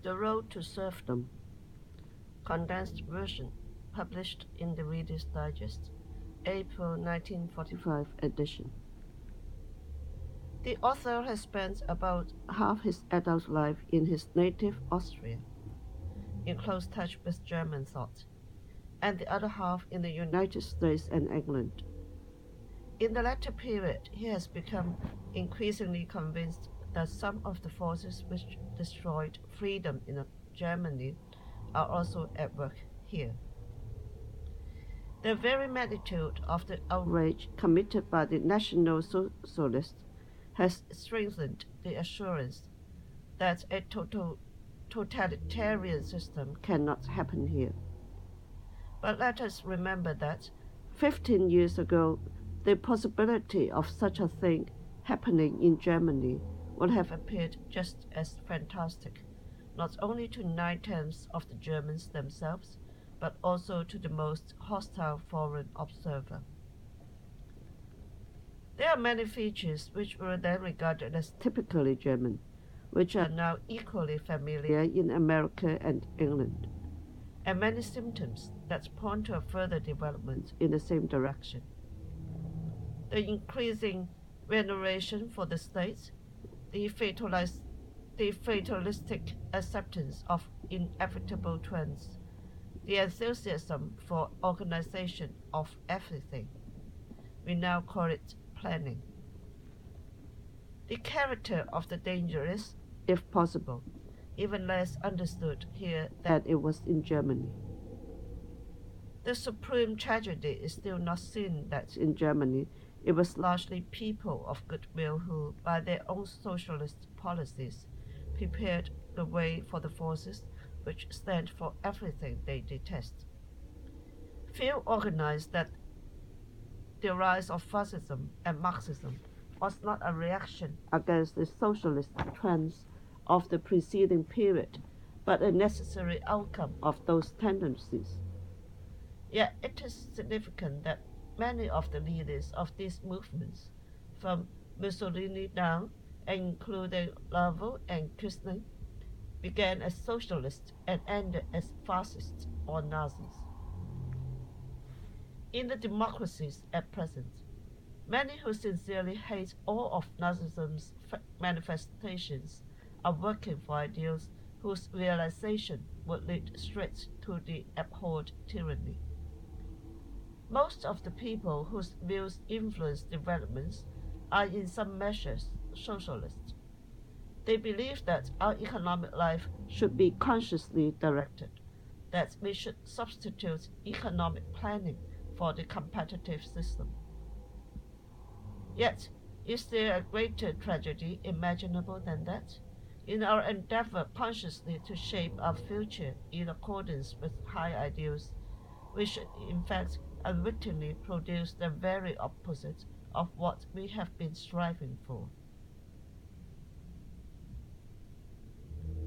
The Road to Serfdom, condensed version, published in the Reader's Digest, April 1945 edition. The author has spent about half his adult life in his native Austria, in close touch with German thought, and the other half in the United States and England. In the latter period, he has become increasingly convinced that some of the forces which destroyed freedom in Germany are also at work here. The very magnitude of the outrage committed by the National Socialists has strengthened the assurance that a totalitarian system cannot happen here. But let us remember that 15 years ago, the possibility of such a thing happening in Germany would have appeared just as fantastic, not only to 9/10 of the Germans themselves, but also to the most hostile foreign observer. There are many features which were then regarded as typically German, which are now equally familiar in America and England, and many symptoms that point to a further development in the same direction. The increasing veneration for the state, the fatalistic acceptance of inevitable trends, the enthusiasm for organization of everything. We now call it planning. The character of the danger is, if possible, even less understood here than it was in Germany. The supreme tragedy is still not seen that in Germany it was largely people of goodwill who, by their own socialist policies, prepared the way for the forces which stand for everything they detest. Few organized that the rise of fascism and Marxism was not a reaction against the socialist trends of the preceding period, but a necessary outcome of those tendencies. Yet it is significant that many of the leaders of these movements, from Mussolini down, including Lavaux and Kirchner, began as socialists and ended as fascists or Nazis. In the democracies at present, many who sincerely hate all of Nazism's manifestations are working for ideals whose realization would lead straight to the abhorred tyranny. Most of the people whose views influence developments are in some measures socialists. They believe that our economic life should be consciously directed, that we should substitute economic planning for the competitive system. Yet, is there a greater tragedy imaginable than that? In our endeavor consciously to shape our future in accordance with high ideals, we should in fact unwittingly produce the very opposite of what we have been striving for.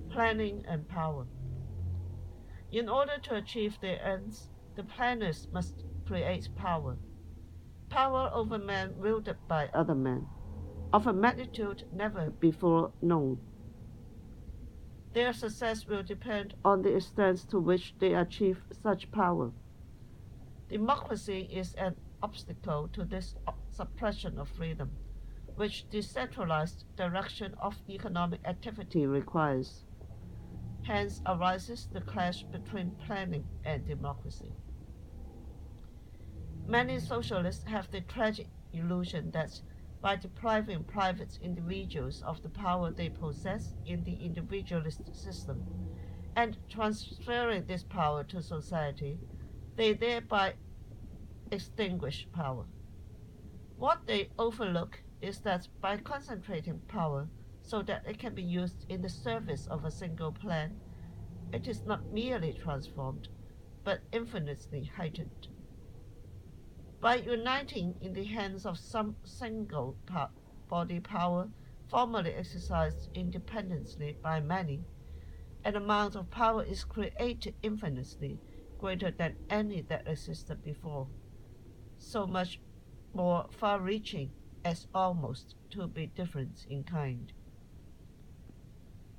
Planning and power. In order to achieve their ends, the planners must create power. Power over men wielded by other men, of a magnitude never before known. Their success will depend on the extent to which they achieve such power. Democracy is an obstacle to this suppression of freedom, which decentralized direction of economic activity requires. Hence arises the clash between planning and democracy. Many socialists have the tragic illusion that by depriving private individuals of the power they possess in the individualist system and transferring this power to society, they thereby extinguish power. What they overlook is that by concentrating power so that it can be used in the service of a single plan, it is not merely transformed, but infinitely heightened. By uniting in the hands of some single body power formerly exercised independently by many, an amount of power is created infinitely greater than any that existed before, so much more far-reaching as almost to be different in kind.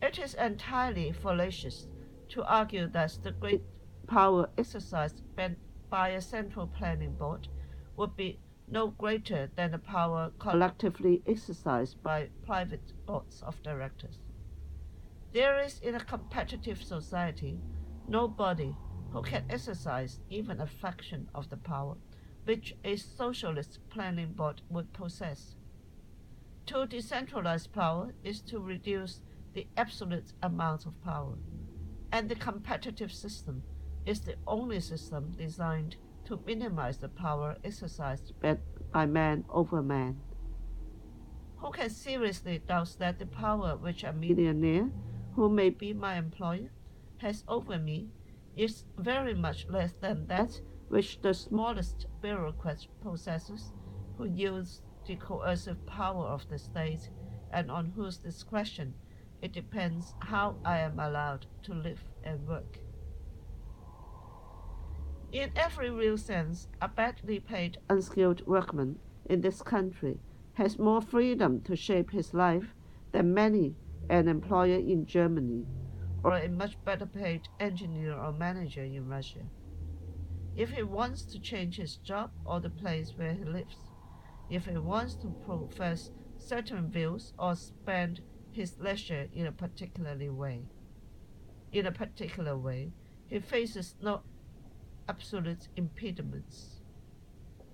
It is entirely fallacious to argue that the great power exercised by a central planning board would be no greater than the power collectively exercised by private boards of directors. There is in a competitive society no body who can exercise even a fraction of the power which a socialist planning board would possess. To decentralize power is to reduce the absolute amount of power, and the competitive system is the only system designed to minimize the power exercised by man over man. Who can seriously doubt that the power which a millionaire, who may be my employer, has over me is very much less than that which the smallest bureaucrat possesses, who use the coercive power of the state, and on whose discretion it depends how I am allowed to live and work. In every real sense, a badly paid, unskilled workman in this country has more freedom to shape his life than many an employer in Germany, or a much better paid engineer or manager in Russia. If he wants to change his job or the place where he lives, if he wants to profess certain views or spend his leisure in a particular way, he faces no absolute impediments.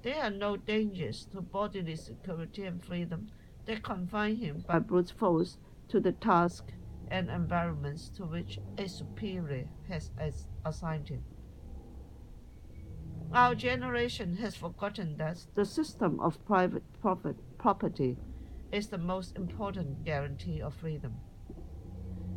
There are no dangers to bodily security and freedom that confine him by brute force to the task and environments to which a superior has assigned him. Our generation has forgotten that the system of private property is the most important guarantee of freedom.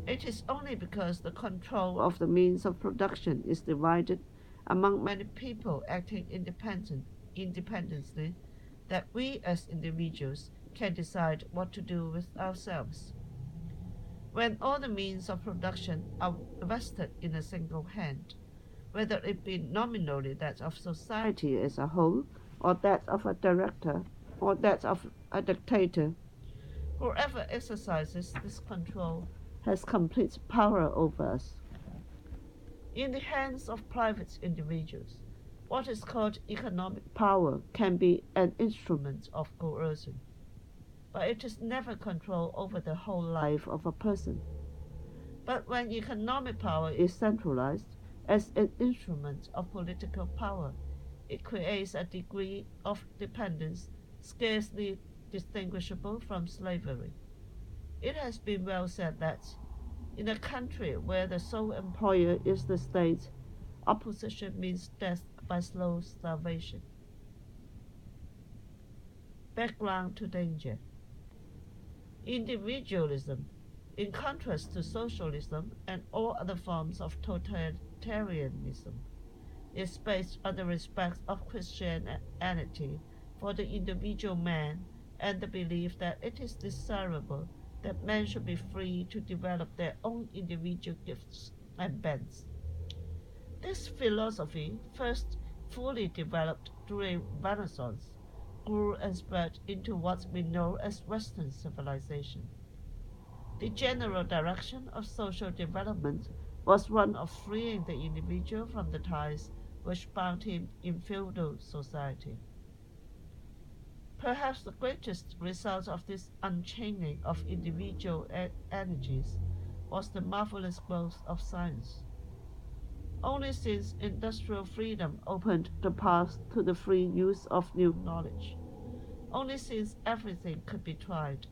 It is only because the control of the means of production is divided among many people acting independently that we as individuals can decide what to do with ourselves. When all the means of production are vested in a single hand, whether it be nominally that of society as a whole, or that of a director, or that of a dictator, whoever exercises this control has complete power over us. In the hands of private individuals, what is called economic power can be an instrument of coercion, but it is never control over the whole life of a person. But when economic power is centralized as an instrument of political power, it creates a degree of dependence scarcely distinguishable from slavery. It has been well said that, in a country where the sole employer is the state, opposition means death by slow starvation. Background to danger. Individualism, in contrast to socialism and all other forms of totalitarianism, is based on the respect of Christianity for the individual man and the belief that it is desirable that men should be free to develop their own individual gifts and bents. This philosophy, first fully developed during Renaissance, grew and spread into what we know as Western civilization. The general direction of social development was one of freeing the individual from the ties which bound him in feudal society. Perhaps the greatest result of this unchaining of individual energies was the marvelous growth of science. Only since industrial freedom opened the path to the free use of new knowledge, only since everything could be tried,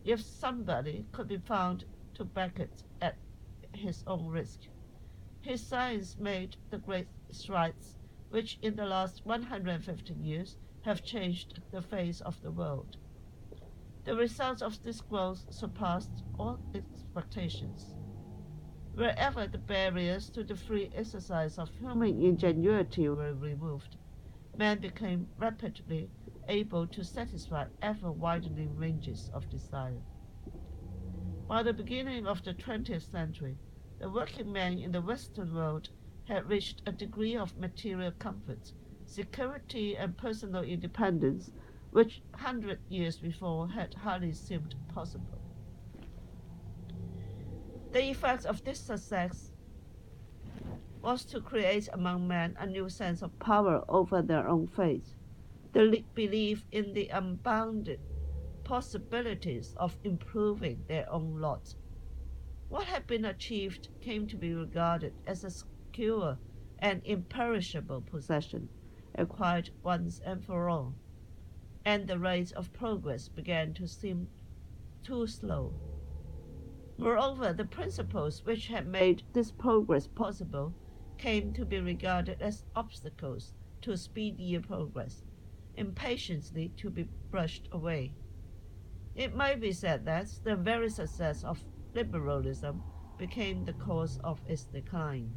if somebody could be found to back it at his own risk, his science made the great strides which in the last 150 years have changed the face of the world. The results of this growth surpassed all expectations. Wherever the barriers to the free exercise of human ingenuity were removed, man became rapidly able to satisfy ever-widening ranges of desire. By the beginning of the 20th century, the working man in the Western world had reached a degree of material comfort, security, and personal independence which 100 years before had hardly seemed possible. The effect of this success was to create among men a new sense of power over their own fate, the belief in the unbounded possibilities of improving their own lot. What had been achieved came to be regarded as a secure and imperishable possession, acquired once and for all, and the rate of progress began to seem too slow. Moreover, the principles which had made this progress possible came to be regarded as obstacles to speedier progress, impatiently to be brushed away. It might be said that the very success of liberalism became the cause of its decline.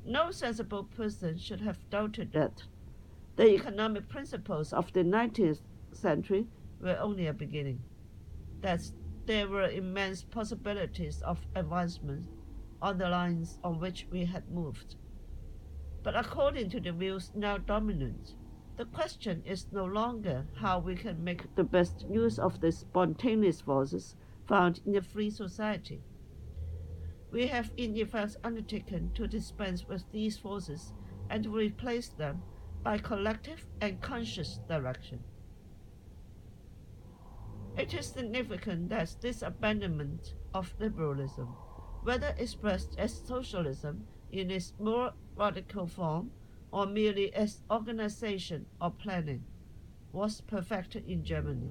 No sensible person should have doubted that the economic principles of the 19th century were only a beginning, that there were immense possibilities of advancement on the lines on which we had moved. But according to the views now dominant, the question is no longer how we can make the best use of the spontaneous forces found in a free society. We have in effect undertaken to dispense with these forces and to replace them by collective and conscious direction. It is significant that this abandonment of liberalism, whether expressed as socialism in its more radical form or merely as organization or planning, was perfected in Germany.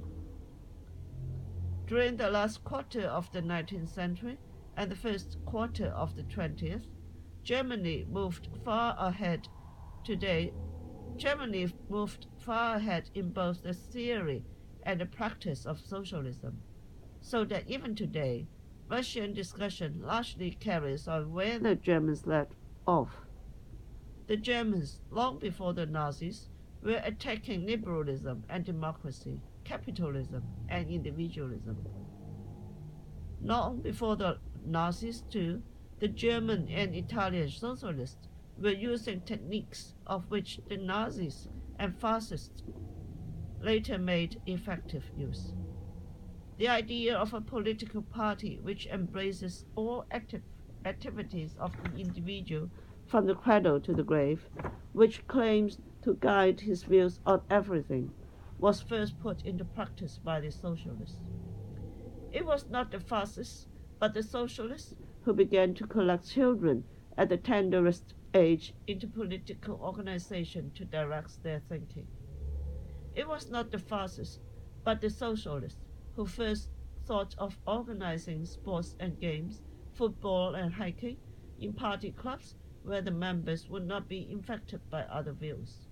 During the last quarter of the 19th century and the first quarter of the 20th, Germany moved far ahead in both the theory and the practice of socialism, so that even today, Russian discussion largely carries on where the Germans left off. The Germans, long before the Nazis, were attacking liberalism and democracy, capitalism and individualism. Long before the Nazis, too, the German and Italian socialists were using techniques of which the Nazis and fascists later made effective use. The idea of a political party which embraces all activities of the individual from the cradle to the grave, which claims to guide his views on everything, was first put into practice by the socialists. It was not the fascists, but the socialists who began to collect children at the tenderest age into political organization to direct their thinking. It was not the fascists, but the socialists who first thought of organizing sports and games, football and hiking, in party clubs where the members would not be infected by other views.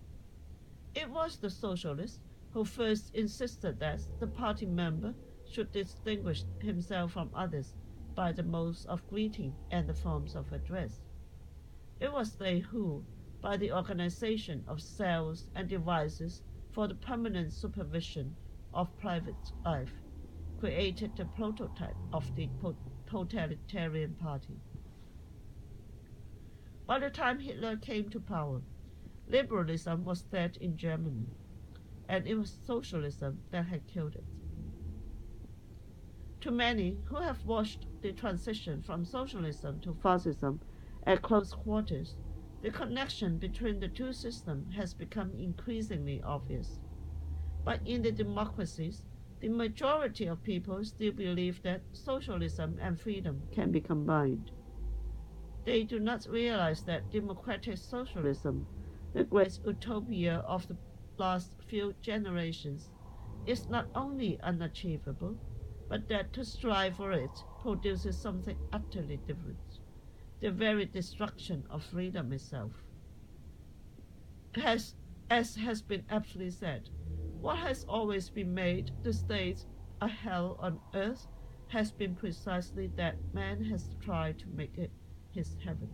It was the socialists who first insisted that the party member should distinguish himself from others by the modes of greeting and the forms of address. It was they who, by the organization of cells and devices for the permanent supervision of private life, created the prototype of the totalitarian party. By the time Hitler came to power, liberalism was dead in Germany, and it was socialism that had killed it. To many who have watched the transition from socialism to fascism at close quarters, the connection between the two systems has become increasingly obvious. But in the democracies, the majority of people still believe that socialism and freedom can be combined. They do not realize that democratic socialism, the great utopia of the last few generations, is not only unachievable, but that to strive for it produces something utterly different, the very destruction of freedom itself. As has been aptly said, what has always been made the state a hell on earth has been precisely that man has tried to make it his heaven.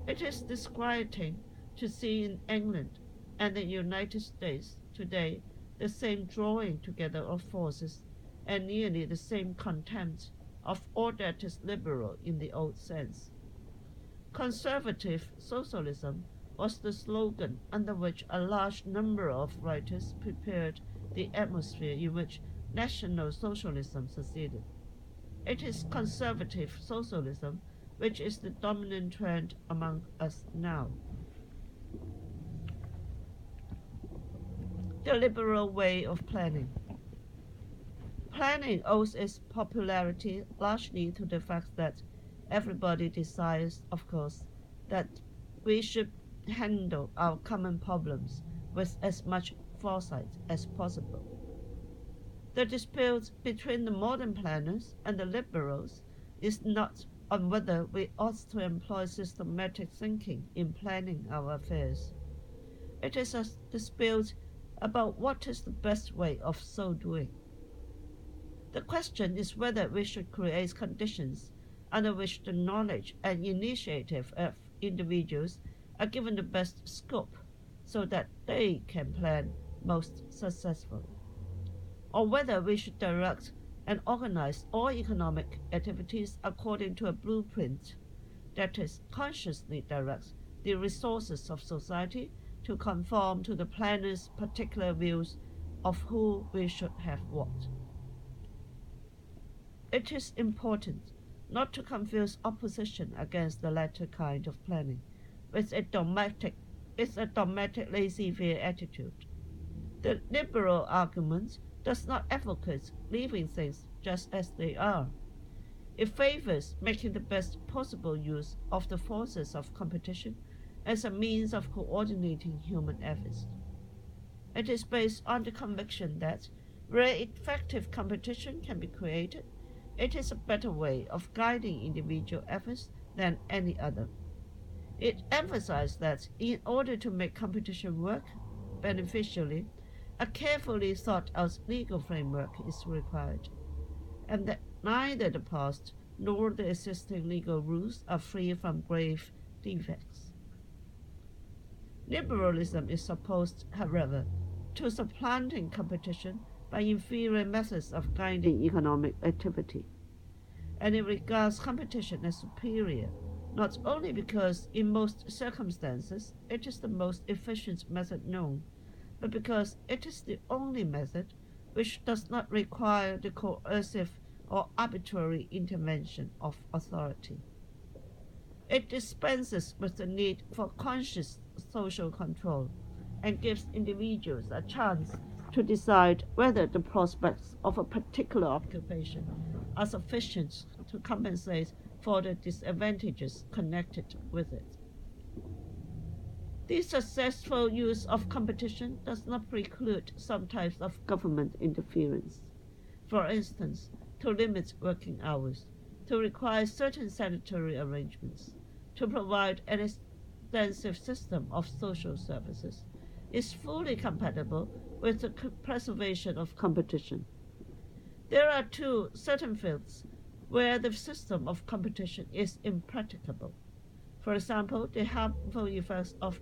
It is disquieting to see in England and the United States today the same drawing together of forces and nearly the same contempt of all that is liberal in the old sense. Conservative socialism was the slogan under which a large number of writers prepared the atmosphere in which National Socialism succeeded. It is conservative socialism which is the dominant trend among us now. The liberal way of planning. Planning owes its popularity largely to the fact that everybody desires, of course, that we should handle our common problems with as much foresight as possible. The dispute between the modern planners and the liberals is not on whether we ought to employ systematic thinking in planning our affairs. It is a dispute about what is the best way of so doing. The question is whether we should create conditions under which the knowledge and initiative of individuals are given the best scope so that they can plan most successfully, or whether we should direct and organize all economic activities according to a blueprint that is consciously directs the resources of society to conform to the planner's particular views of who we should have what. It is important not to confuse opposition against the latter kind of planning with a dogmatic laissez-faire attitude. The liberal argument does not advocate leaving things just as they are. It favors making the best possible use of the forces of competition as a means of coordinating human efforts. It is based on the conviction that where effective competition can be created, it is a better way of guiding individual efforts than any other. It emphasized that in order to make competition work beneficially, a carefully thought out legal framework is required, and that neither the past nor the existing legal rules are free from grave defects. Liberalism is opposed, however, to supplanting competition by inferior methods of guiding economic activity, and it regards competition as superior, not only because in most circumstances it is the most efficient method known, but because it is the only method which does not require the coercive or arbitrary intervention of authority. It dispenses with the need for conscious social control and gives individuals a chance to decide whether the prospects of a particular occupation are sufficient to compensate for the disadvantages connected with it. The successful use of competition does not preclude some types of government interference. For instance, to limit working hours, to require certain sanitary arrangements, to provide an extensive system of social services, is fully compatible with the preservation of competition. There are too certain fields where the system of competition is impracticable. For example, the harmful effects of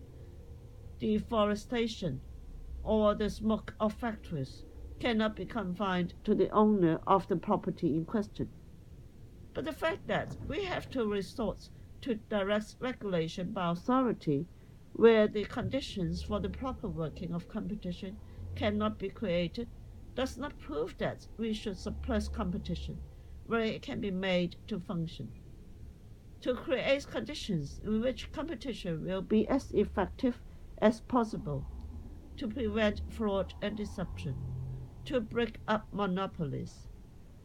deforestation or the smoke of factories cannot be confined to the owner of the property in question. But the fact that we have to resort to direct regulation by authority where the conditions for the proper working of competition cannot be created does not prove that we should suppress competition where it can be made to function. To create conditions in which competition will be as effective as possible, to prevent fraud and deception, to break up monopolies.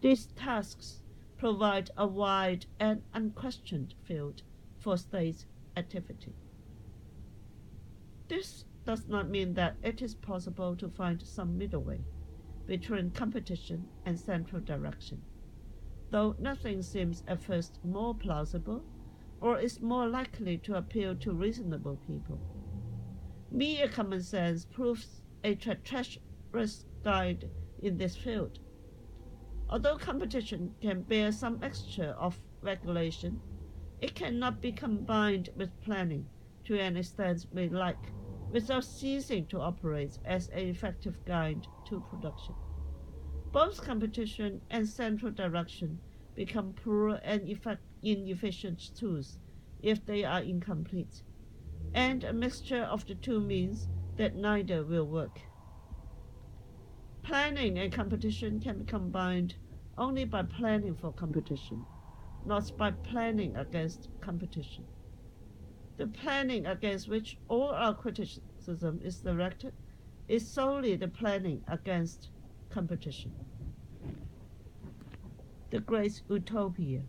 These tasks provide a wide and unquestioned field for state activity. This does not mean that it is possible to find some middle way between competition and central direction, though nothing seems at first more plausible or is more likely to appeal to reasonable people. Mere common sense proves a treacherous guide in this field. Although competition can bear some mixture of regulation, it cannot be combined with planning to an extent we like, without ceasing to operate as an effective guide to production. Both competition and central direction become poor and inefficient tools if they are incomplete, and a mixture of the two means that neither will work. Planning and competition can be combined only by planning for competition, not by planning against competition. The planning against which all our criticism is directed is solely the planning against competition. The Great Utopia.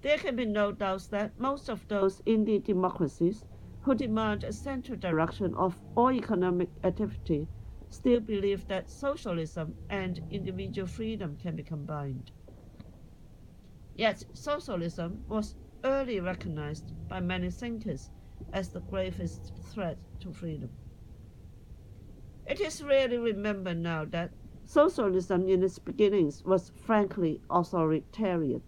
There can be no doubt that most of those in the democracies who demand a central direction of all economic activity still believe that socialism and individual freedom can be combined. Yet socialism was early recognized by many thinkers as the gravest threat to freedom. It is rarely remembered now that socialism in its beginnings was frankly authoritarian.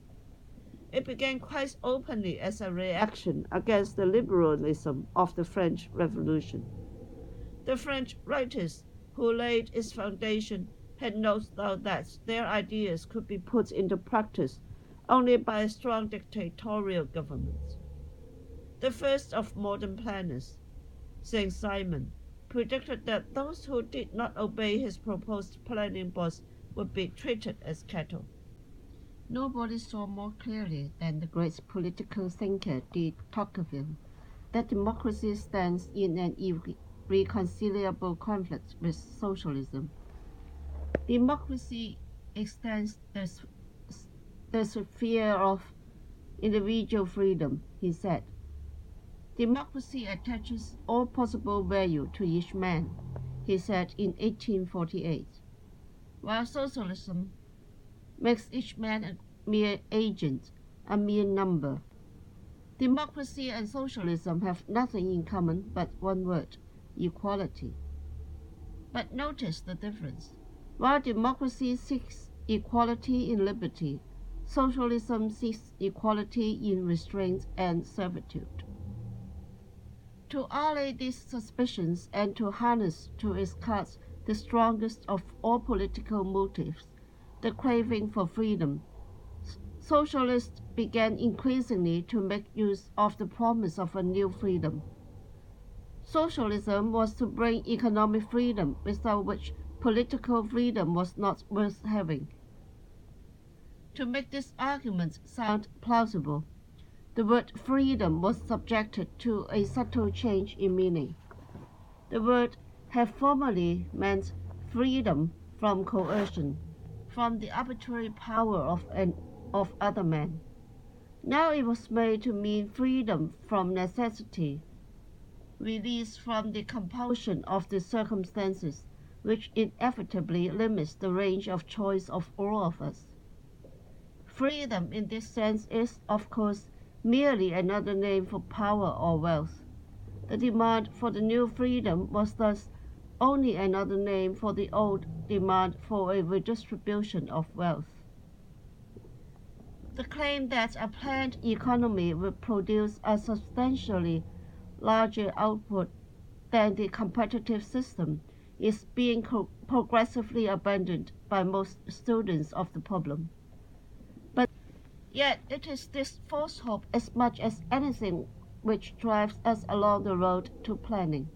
It began quite openly as a reaction against the liberalism of the French Revolution. The French writers who laid its foundation had no doubt that their ideas could be put into practice only by a strong dictatorial government. The first of modern planners, Saint-Simon, predicted that those who did not obey his proposed planning laws would be treated as cattle. Nobody saw more clearly than the great political thinker de Tocqueville that democracy stands in an irreconcilable conflict with socialism. Democracy extends the sphere of individual freedom, he said. Democracy attaches all possible value to each man, he said in 1848, while socialism makes each man a mere agent, a mere number. Democracy and socialism have nothing in common but one word, equality. But notice the difference. While democracy seeks equality in liberty, socialism seeks equality in restraint and servitude. To allay these suspicions and to harness to its cards the strongest of all political motives, the craving for freedom, socialists began increasingly to make use of the promise of a new freedom. Socialism was to bring economic freedom, without which political freedom was not worth having. To make this argument sound plausible, the word freedom was subjected to a subtle change in meaning. The word had formerly meant freedom from coercion, from the arbitrary power of other men. Now it was made to mean freedom from necessity, release from the compulsion of the circumstances, which inevitably limits the range of choice of all of us. Freedom in this sense is, of course, merely another name for power or wealth. The demand for the new freedom was thus only another name for the old demand for a redistribution of wealth. The claim that a planned economy will produce a substantially larger output than the competitive system is being progressively abandoned by most students of the problem. But yet it is this false hope as much as anything which drives us along the road to planning.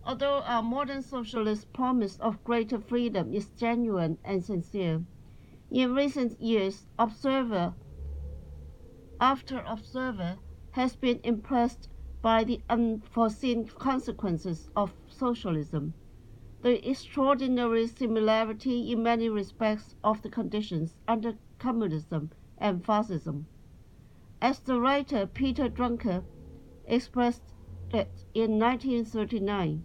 Although our modern socialist promise of greater freedom is genuine and sincere, in recent years, observer after observer has been impressed by the unforeseen consequences of socialism, the extraordinary similarity in many respects of the conditions under communism and fascism. As the writer Peter Drucker expressed it in 1939,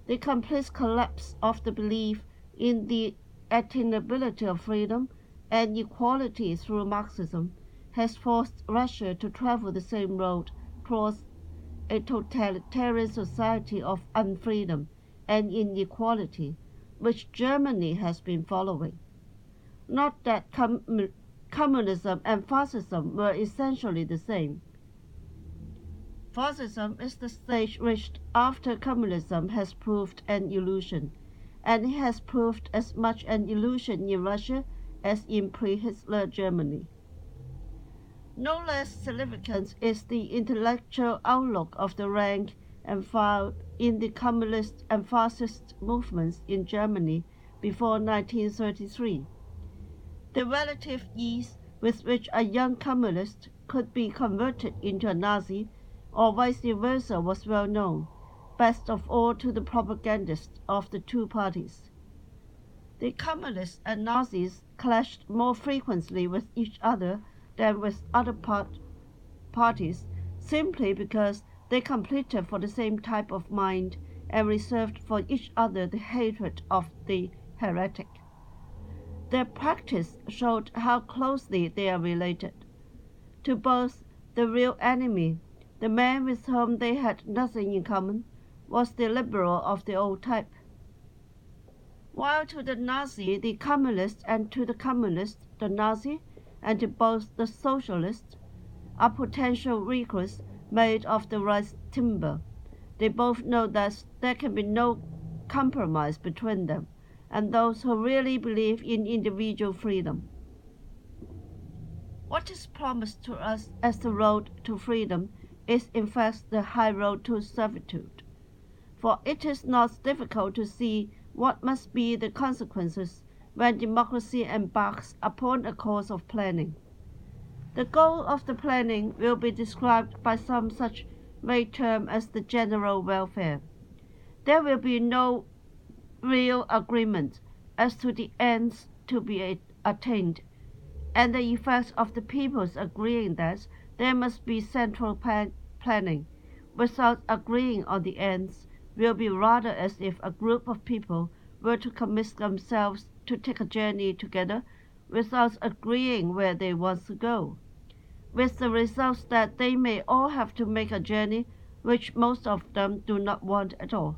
the complete collapse of the belief in the attainability of freedom and equality through Marxism has forced Russia to travel the same road towards a totalitarian society of unfreedom and inequality, which Germany has been following. Not that communism and fascism were essentially the same. Fascism is the stage reached after communism has proved an illusion, and it has proved as much an illusion in Russia as in pre-Hitler Germany. No less significant is the intellectual outlook of the rank and filed in the communist and fascist movements in Germany before 1933. The relative ease with which a young communist could be converted into a Nazi or vice versa was well known, best of all to the propagandists of the two parties. The communists and Nazis clashed more frequently with each other than with other parties, simply because they competed for the same type of mind and reserved for each other the hatred of the heretic. Their practice showed how closely they are related. To both, the real enemy, the man with whom they had nothing in common, was the liberal of the old type. While to the Nazi the communist, and to the communist the Nazi, and to both the socialists, are potential recruits made of the right timber. They both know that there can be no compromise between them and those who really believe in individual freedom. What is promised to us as the road to freedom is in fact the high road to servitude, for it is not difficult to see what must be the consequences when democracy embarks upon a course of planning. The goal of the planning will be described by some such vague term as the general welfare. There will be no real agreement as to the ends to be attained, and the effects of the people's agreeing that there must be central planning without agreeing on the ends will be rather as if a group of people were to commit themselves to take a journey together without agreeing where they want to go, with the result that they may all have to make a journey which most of them do not want at all.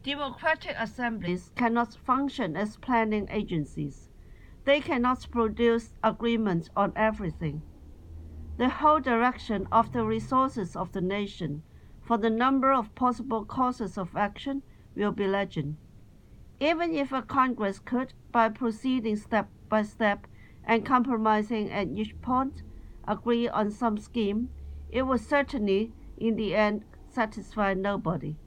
Democratic assemblies cannot function as planning agencies. They cannot produce agreements on everything. The whole direction of the resources of the nation for the number of possible courses of action will be legend. Even if a Congress could, by proceeding step by step and compromising at each point, agree on some scheme, it would certainly, in the end, satisfy nobody.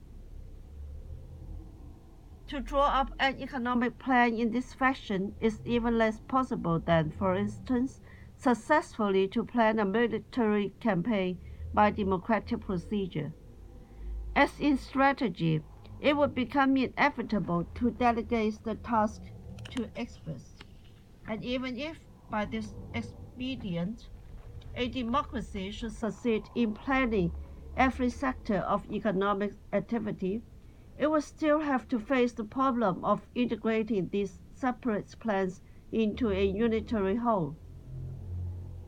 To draw up an economic plan in this fashion is even less possible than, for instance, successfully to plan a military campaign by democratic procedure. As in strategy, it would become inevitable to delegate the task to experts. And even if, by this expedient, a democracy should succeed in planning every sector of economic activity, it will still have to face the problem of integrating these separate plans into a unitary whole.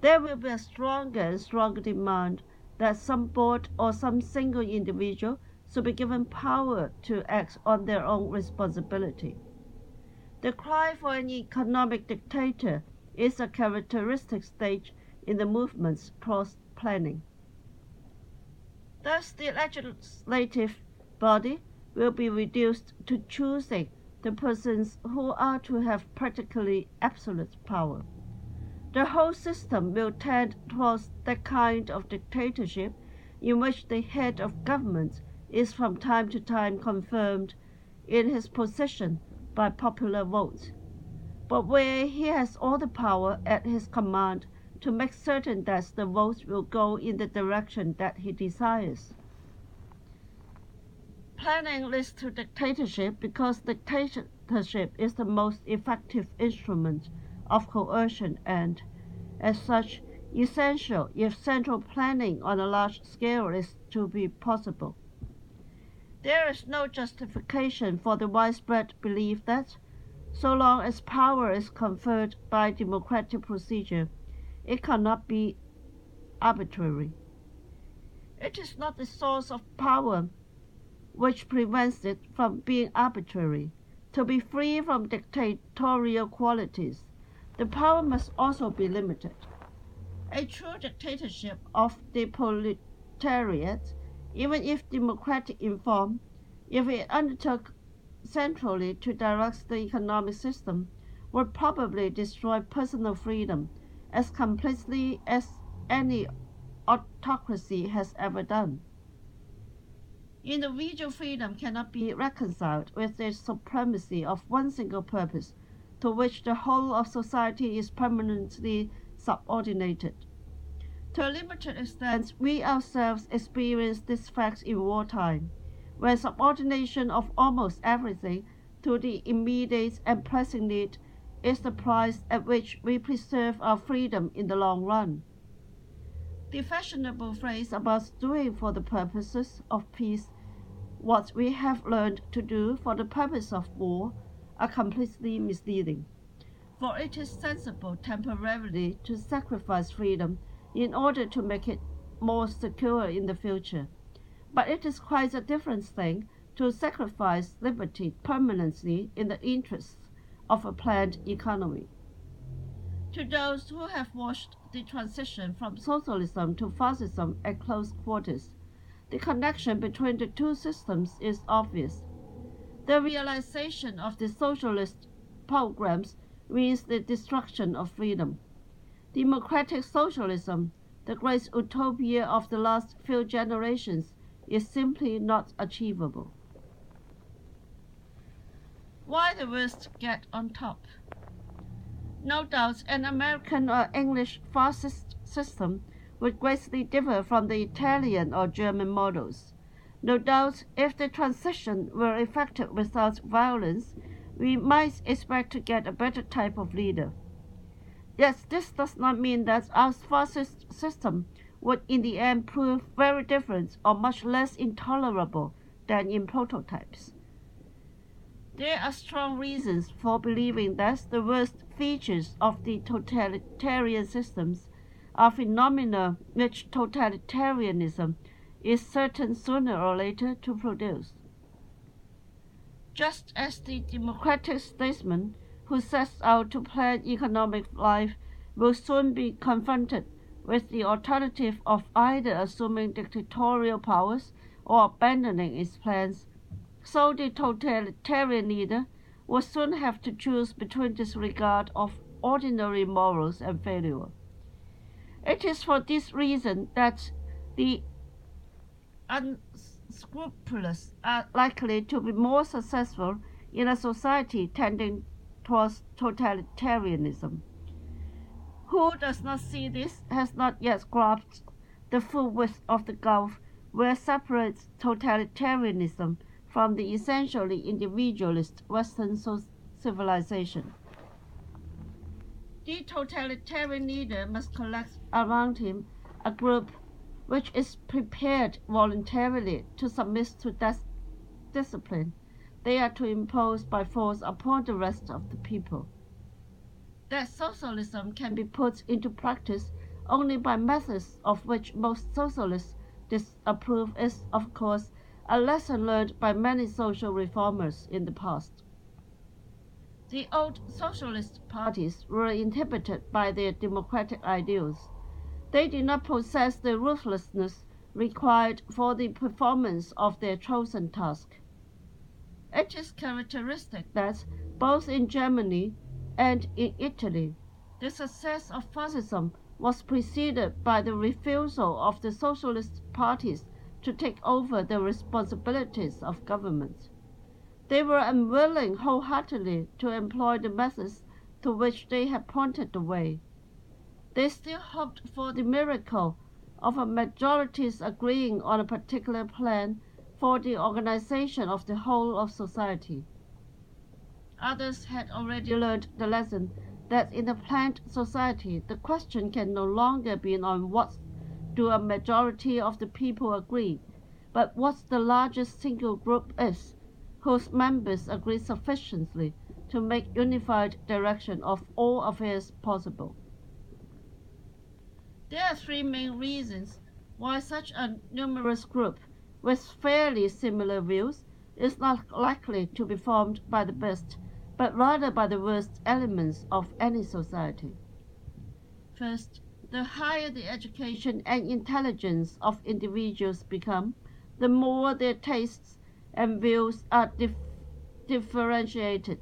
There will be a stronger and stronger demand that some board or some single individual should be given power to act on their own responsibility. The cry for an economic dictator is a characteristic stage in the movement's cross-planning. Thus, the legislative body will be reduced to choosing the persons who are to have practically absolute power. The whole system will tend towards that kind of dictatorship in which the head of government is from time to time confirmed in his position by popular vote, but where he has all the power at his command to make certain that the votes will go in the direction that he desires. Planning leads to dictatorship because dictatorship is the most effective instrument of coercion and, as such, essential if central planning on a large scale is to be possible. There is no justification for the widespread belief that, so long as power is conferred by democratic procedure, it cannot be arbitrary. It is not the source of power which prevents it from being arbitrary. To be free from dictatorial qualities, the power must also be limited. A true dictatorship of the proletariat, even if democratic in form, if it undertook centrally to direct the economic system, would probably destroy personal freedom as completely as any autocracy has ever done. Individual freedom cannot be reconciled with the supremacy of one single purpose to which the whole of society is permanently subordinated. To a limited extent, we ourselves experience this fact in wartime, when subordination of almost everything to the immediate and pressing need is the price at which we preserve our freedom in the long run. The fashionable phrase about doing for the purposes of peace what we have learned to do for the purpose of war are completely misleading, for it is sensible temporarily to sacrifice freedom in order to make it more secure in the future. But it is quite a different thing to sacrifice liberty permanently in the interests of a planned economy. To those who have watched the transition from socialism to fascism at close quarters, the connection between the two systems is obvious. The realization of the socialist programs means the destruction of freedom. Democratic socialism, the great utopia of the last few generations, is simply not achievable. Why the West get on top? No doubt an American or English fascist system would greatly differ from the Italian or German models. No doubt if the transition were effected without violence, we might expect to get a better type of leader. Yet this does not mean that our fascist system would in the end prove very different or much less intolerable than in prototypes. There are strong reasons for believing that the worst features of the totalitarian systems are phenomena which totalitarianism is certain sooner or later to produce. Just as the democratic statesman who sets out to plan economic life will soon be confronted with the alternative of either assuming dictatorial powers or abandoning its plans, so the totalitarian leader will soon have to choose between disregard of ordinary morals and failure. It is for this reason that the unscrupulous are likely to be more successful in a society tending towards totalitarianism. Who does not see this has not yet grasped the full width of the gulf where separates totalitarianism from the essentially individualist Western civilization. The totalitarian leader must collect around him a group which is prepared voluntarily to submit to that discipline they are to impose by force upon the rest of the people. That socialism can be put into practice only by methods of which most socialists disapprove is, of course, a lesson learned by many social reformers in the past. The old socialist parties were inhibited by their democratic ideals. They did not possess the ruthlessness required for the performance of their chosen task. It is characteristic that, both in Germany and in Italy, the success of fascism was preceded by the refusal of the socialist parties to take over the responsibilities of government. They were unwilling wholeheartedly to employ the methods to which they had pointed the way. They still hoped for the miracle of a majority's agreeing on a particular plan for the organization of the whole of society. Others had already learned the lesson that in a planned society the question can no longer be on what do a majority of the people agree, but what the largest single group is, whose members agree sufficiently to make unified direction of all affairs possible. There are three main reasons why such a numerous group with fairly similar views is not likely to be formed by the best, but rather by the worst elements of any society. First, the higher the education and intelligence of individuals become, the more their tastes and views are differentiated.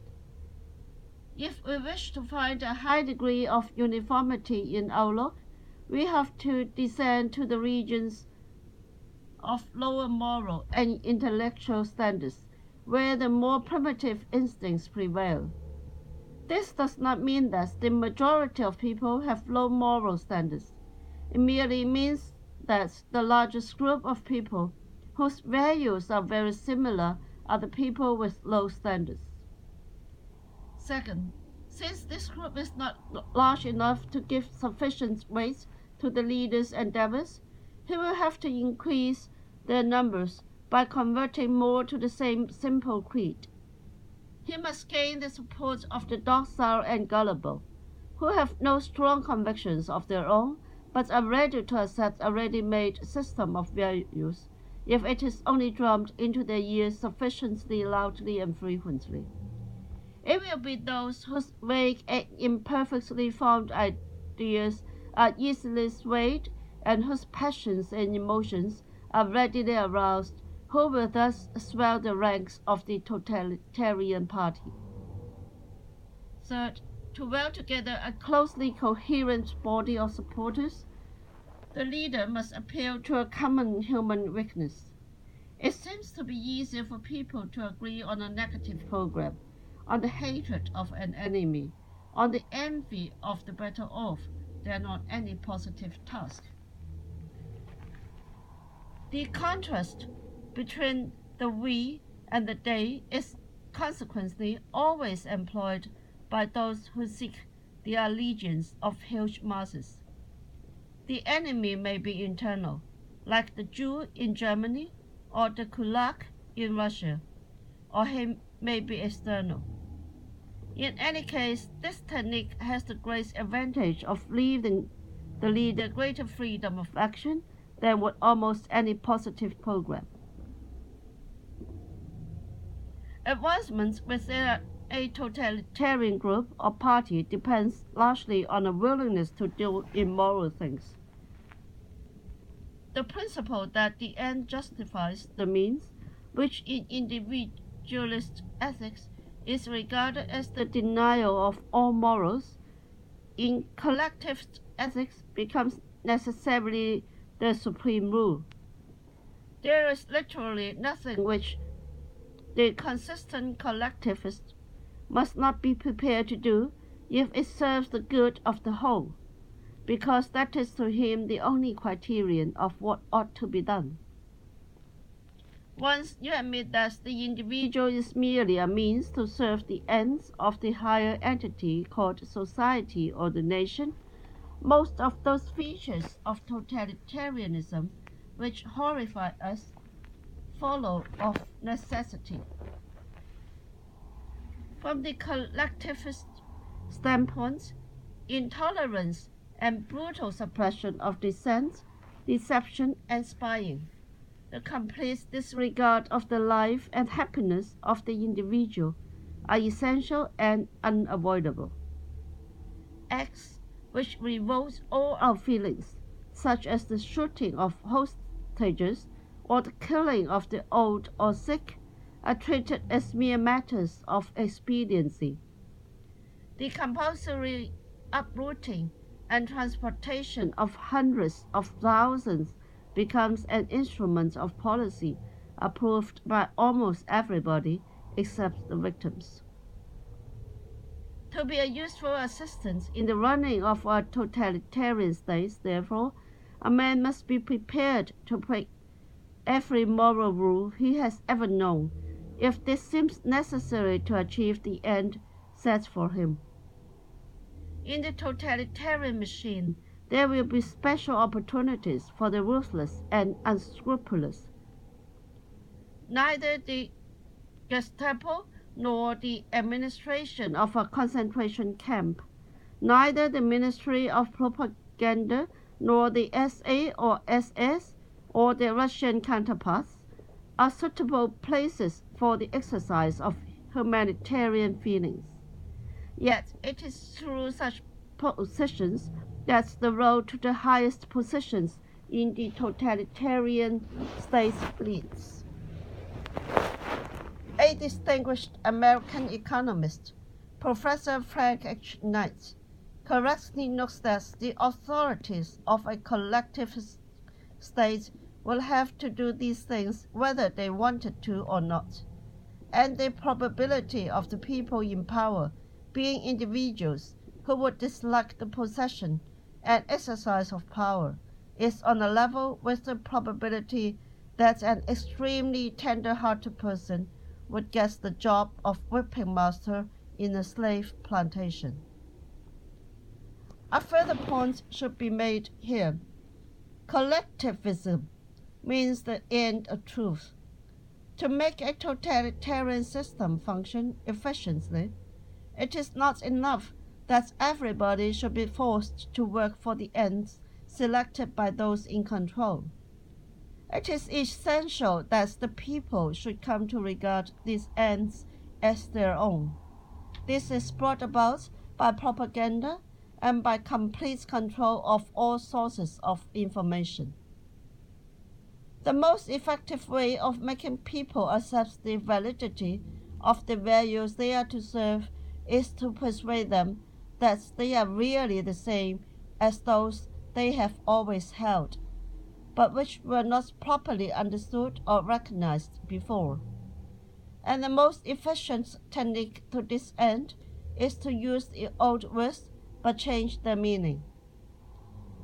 If we wish to find a high degree of uniformity in outlook, we have to descend to the regions of lower moral and intellectual standards, where the more primitive instincts prevail. This does not mean that the majority of people have low moral standards. It merely means that the largest group of people whose values are very similar are the people with low standards. Second, since this group is not large enough to give sufficient weight to the leader's endeavors, he will have to increase their numbers by converting more to the same simple creed. He must gain the support of the docile and gullible, who have no strong convictions of their own, but are ready to accept a ready-made system of values if it is only drummed into their ears sufficiently loudly and frequently. It will be those whose vague and imperfectly formed ideas are easily swayed and whose passions and emotions are readily aroused who will thus swell the ranks of the totalitarian party. Third, to weld together a closely coherent body of supporters, the leader must appeal to a common human weakness. It seems to be easier for people to agree on a negative program, on the hatred of an enemy, on the envy of the better off, than on any positive task. The contrast between the we and the they is consequently always employed by those who seek the allegiance of huge masses. The enemy may be internal, like the Jew in Germany or the kulak in Russia, or he may be external. In any case, this technique has the great advantage of leaving the leader greater freedom of action than would almost any positive program. Advancement within a totalitarian group or party depends largely on a willingness to do immoral things. The principle that the end justifies the means, which in individualist ethics is regarded as the denial of all morals, in collectivist ethics becomes necessarily the supreme rule. There is literally nothing which the consistent collectivist must not be prepared to do if it serves the good of the whole, because that is to him the only criterion of what ought to be done. Once you admit that the individual is merely a means to serve the ends of the higher entity called society or the nation, most of those features of totalitarianism which horrify us follow of necessity. From the collectivist standpoint, intolerance and brutal suppression of dissent, deception and spying, the complete disregard of the life and happiness of the individual are essential and unavoidable. Acts which revolt all our feelings, such as the shooting of hostages or the killing of the old or sick, are treated as mere matters of expediency. The compulsory uprooting and transportation of hundreds of thousands becomes an instrument of policy approved by almost everybody except the victims. To be a useful assistant in the running of a totalitarian state, therefore, a man must be prepared to break every moral rule he has ever known, if this seems necessary to achieve the end set for him. In the totalitarian machine, there will be special opportunities for the ruthless and unscrupulous. Neither the Gestapo nor the administration of a concentration camp, neither the Ministry of Propaganda nor the SA or SS or their Russian counterparts are suitable places for the exercise of humanitarian feelings. Yet it is through such positions that the road to the highest positions in the totalitarian states leads. A distinguished American economist, Professor Frederick Knight, correctly notes that the authorities of a collective state will have to do these things whether they wanted to or not, and the probability of the people in power being individuals who would dislike the possession and exercise of power is on a level with the probability that an extremely tender-hearted person would get the job of whipping master in a slave plantation. A further point should be made here. Collectivism means the end of truth. To make a totalitarian system function efficiently, it is not enough that everybody should be forced to work for the ends selected by those in control. It is essential that the people should come to regard these ends as their own. This is brought about by propaganda and by complete control of all sources of information. The most effective way of making people accept the validity of the values they are to serve is to persuade them that they are really the same as those they have always held, but which were not properly understood or recognized before. And the most efficient technique to this end is to use the old words but change their meaning.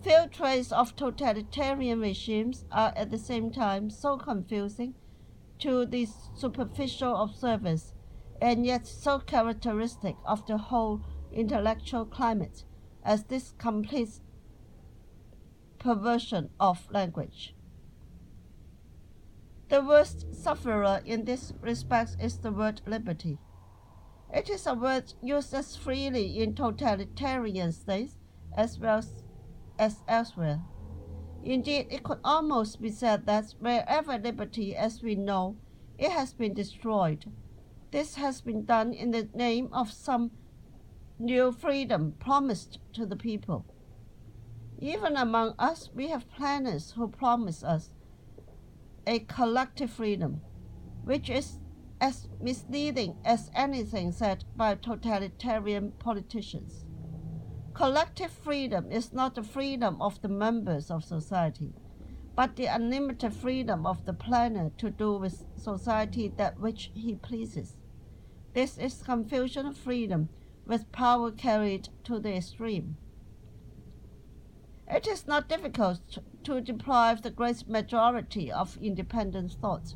Few traits of totalitarian regimes are at the same time so confusing to the superficial observers and yet so characteristic of the whole intellectual climate as this complete perversion of language. The worst sufferer in this respect is the word liberty. It is a word used as freely in totalitarian states as well as elsewhere. Indeed, it could almost be said that wherever liberty as we know it has been destroyed, this has been done in the name of some new freedom promised to the people. Even among us, we have planners who promise us a collective freedom, which is as misleading as anything said by totalitarian politicians. Collective freedom is not the freedom of the members of society, but the unlimited freedom of the planner to do with society that which he pleases. This is confusion of freedom with power carried to the extreme. It is not difficult to deprive the great majority of independent thought,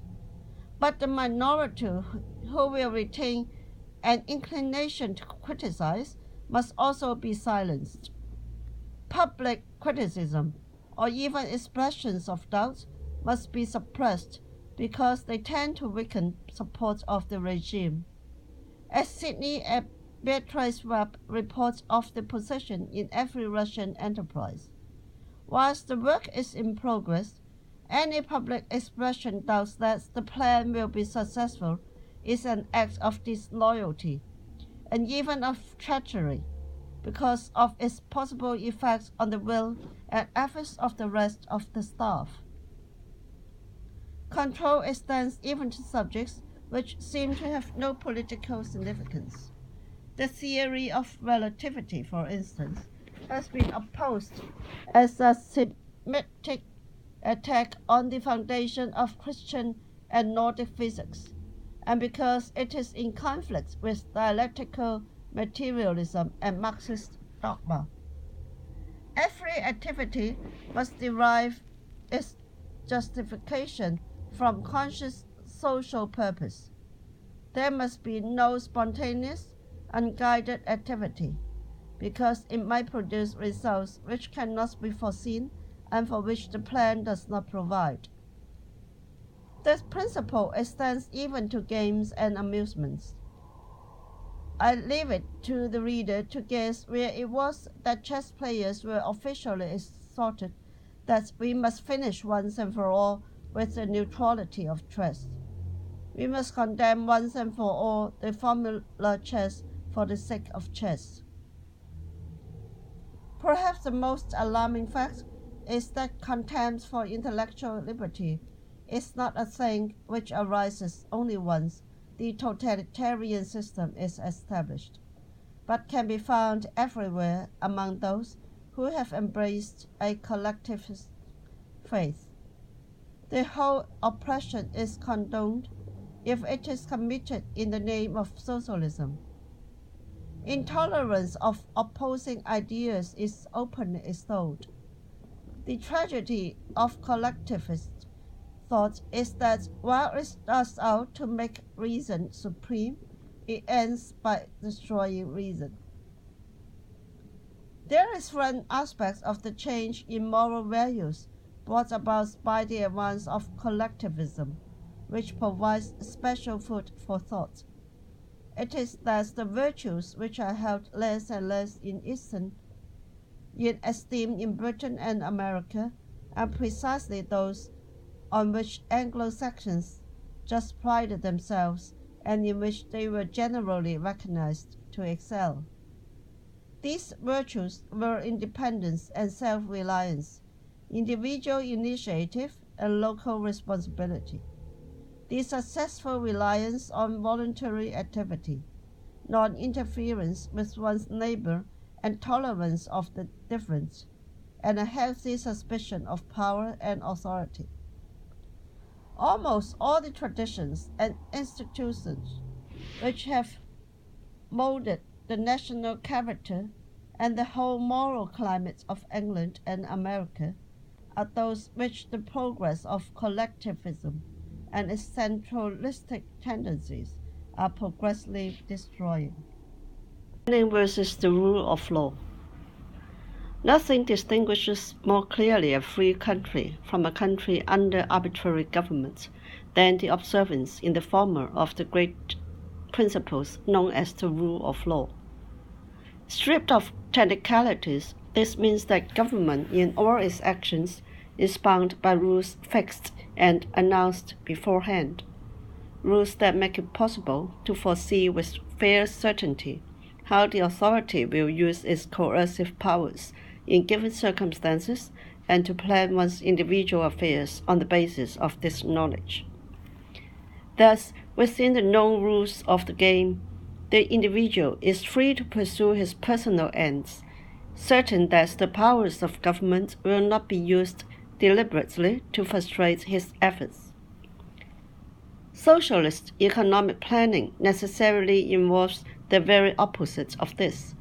but the minority who will retain an inclination to criticize must also be silenced. Public criticism, or even expressions of doubt, must be suppressed because they tend to weaken support of the regime. As Sidney and Beatrice Webb reports of the position in every Russian enterprise. Whilst the work is in progress, any public expression doubts that the plan will be successful is an act of disloyalty and even of treachery because of its possible effects on the will and efforts of the rest of the staff. Control extends even to subjects which seem to have no political significance. The theory of relativity, for instance, has been opposed as a systematic attack on the foundation of Christian and Nordic physics, and because it is in conflict with dialectical materialism and Marxist dogma. Every activity must derive its justification from conscious social purpose. There must be no spontaneous, unguided activity, because it might produce results which cannot be foreseen and for which the plan does not provide. This principle extends even to games and amusements. I leave it to the reader to guess where it was that chess players were officially exhorted that we must finish once and for all with the neutrality of chess. We must condemn once and for all the formula chess for the sake of chess. Perhaps the most alarming fact is that contempt for intellectual liberty is not a thing which arises only once the totalitarian system is established, but can be found everywhere among those who have embraced a collectivist faith. The whole oppression is condoned if it is committed in the name of socialism. Intolerance of opposing ideas is openly extolled. The tragedy of collectivist thought is that while it starts out to make reason supreme, it ends by destroying reason. There is one aspect of the change in moral values brought about by the advance of collectivism, which provides special food for thought. It is that the virtues which are held less and less in esteem in Britain and America are precisely those on which Anglo-Saxons just prided themselves and in which they were generally recognized to excel. These virtues were independence and self-reliance, individual initiative, and local responsibility. The successful reliance on voluntary activity, non-interference with one's neighbor, and tolerance of the difference, and a healthy suspicion of power and authority. Almost all the traditions and institutions which have molded the national character and the whole moral climate of England and America are those which the progress of collectivism and its centralistic tendencies are progressively destroying. Versus the rule of law. Nothing distinguishes more clearly a free country from a country under arbitrary government than the observance in the former of the great principles known as the rule of law. Stripped of technicalities, this means that government in all its actions is bound by rules fixed and announced beforehand, rules that make it possible to foresee with fair certainty how the authority will use its coercive powers in given circumstances and to plan one's individual affairs on the basis of this knowledge. Thus, within the known rules of the game, the individual is free to pursue his personal ends, certain that the powers of government will not be used deliberately to frustrate his efforts. Socialist economic planning necessarily involves the very opposite of this.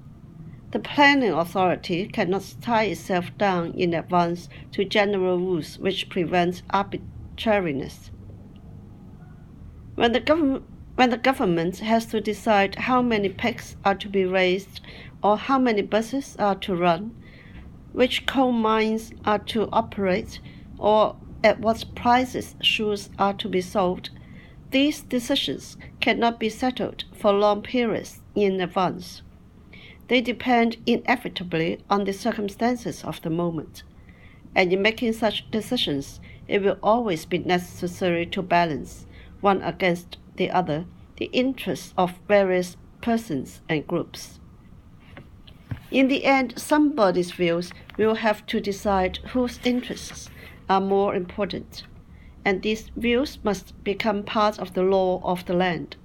The planning authority cannot tie itself down in advance to general rules which prevent arbitrariness. When the government has to decide how many pigs are to be raised or how many buses are to run, which coal mines are to operate, or at what prices shoes are to be sold, these decisions cannot be settled for long periods in advance. They depend inevitably on the circumstances of the moment, and in making such decisions, it will always be necessary to balance, one against the other, the interests of various persons and groups. In the end, somebody's views will have to decide whose interests are more important, and these views must become part of the law of the land.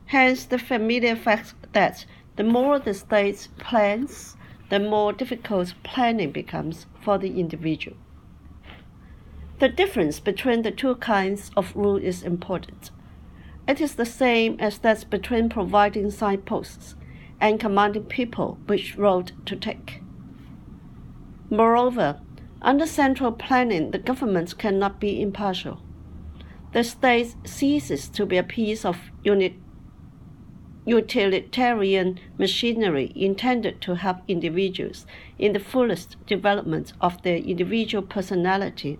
Hence the familiar fact that the more the state plans, the more difficult planning becomes for the individual. The difference between the two kinds of rule is important. It is the same as that between providing signposts and commanding people which road to take. Moreover, under central planning, the government cannot be impartial. The state ceases to be a piece of utilitarian machinery intended to help individuals in the fullest development of their individual personality,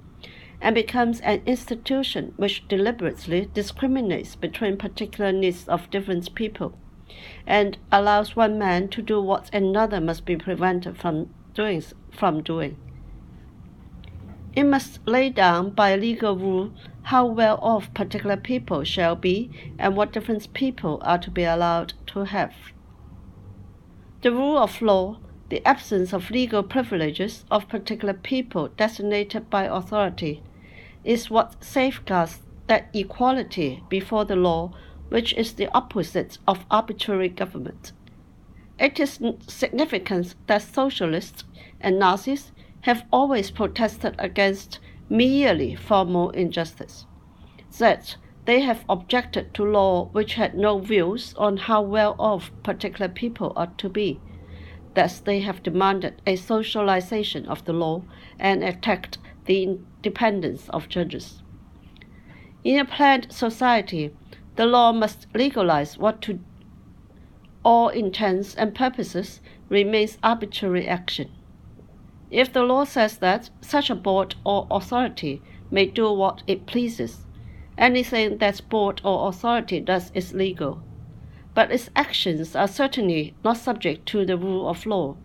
and becomes an institution which deliberately discriminates between particular needs of different people, and allows one man to do what another must be prevented from doing. It must lay down by legal rule how well off particular people shall be and what different people are to be allowed to have. The rule of law, the absence of legal privileges of particular people designated by authority, is what safeguards that equality before the law which is the opposite of arbitrary government. It is significant that socialists and Nazis have always protested against merely formal injustice, that they have objected to law which had no views on how well off particular people ought to be. Thus, they have demanded a socialization of the law and attacked the independence of judges. In a planned society, the law must legalize what to all intents and purposes remains arbitrary action. If the law says that such a board or authority may do what it pleases, anything that board or authority does is legal, but its actions are certainly not subject to the rule of law.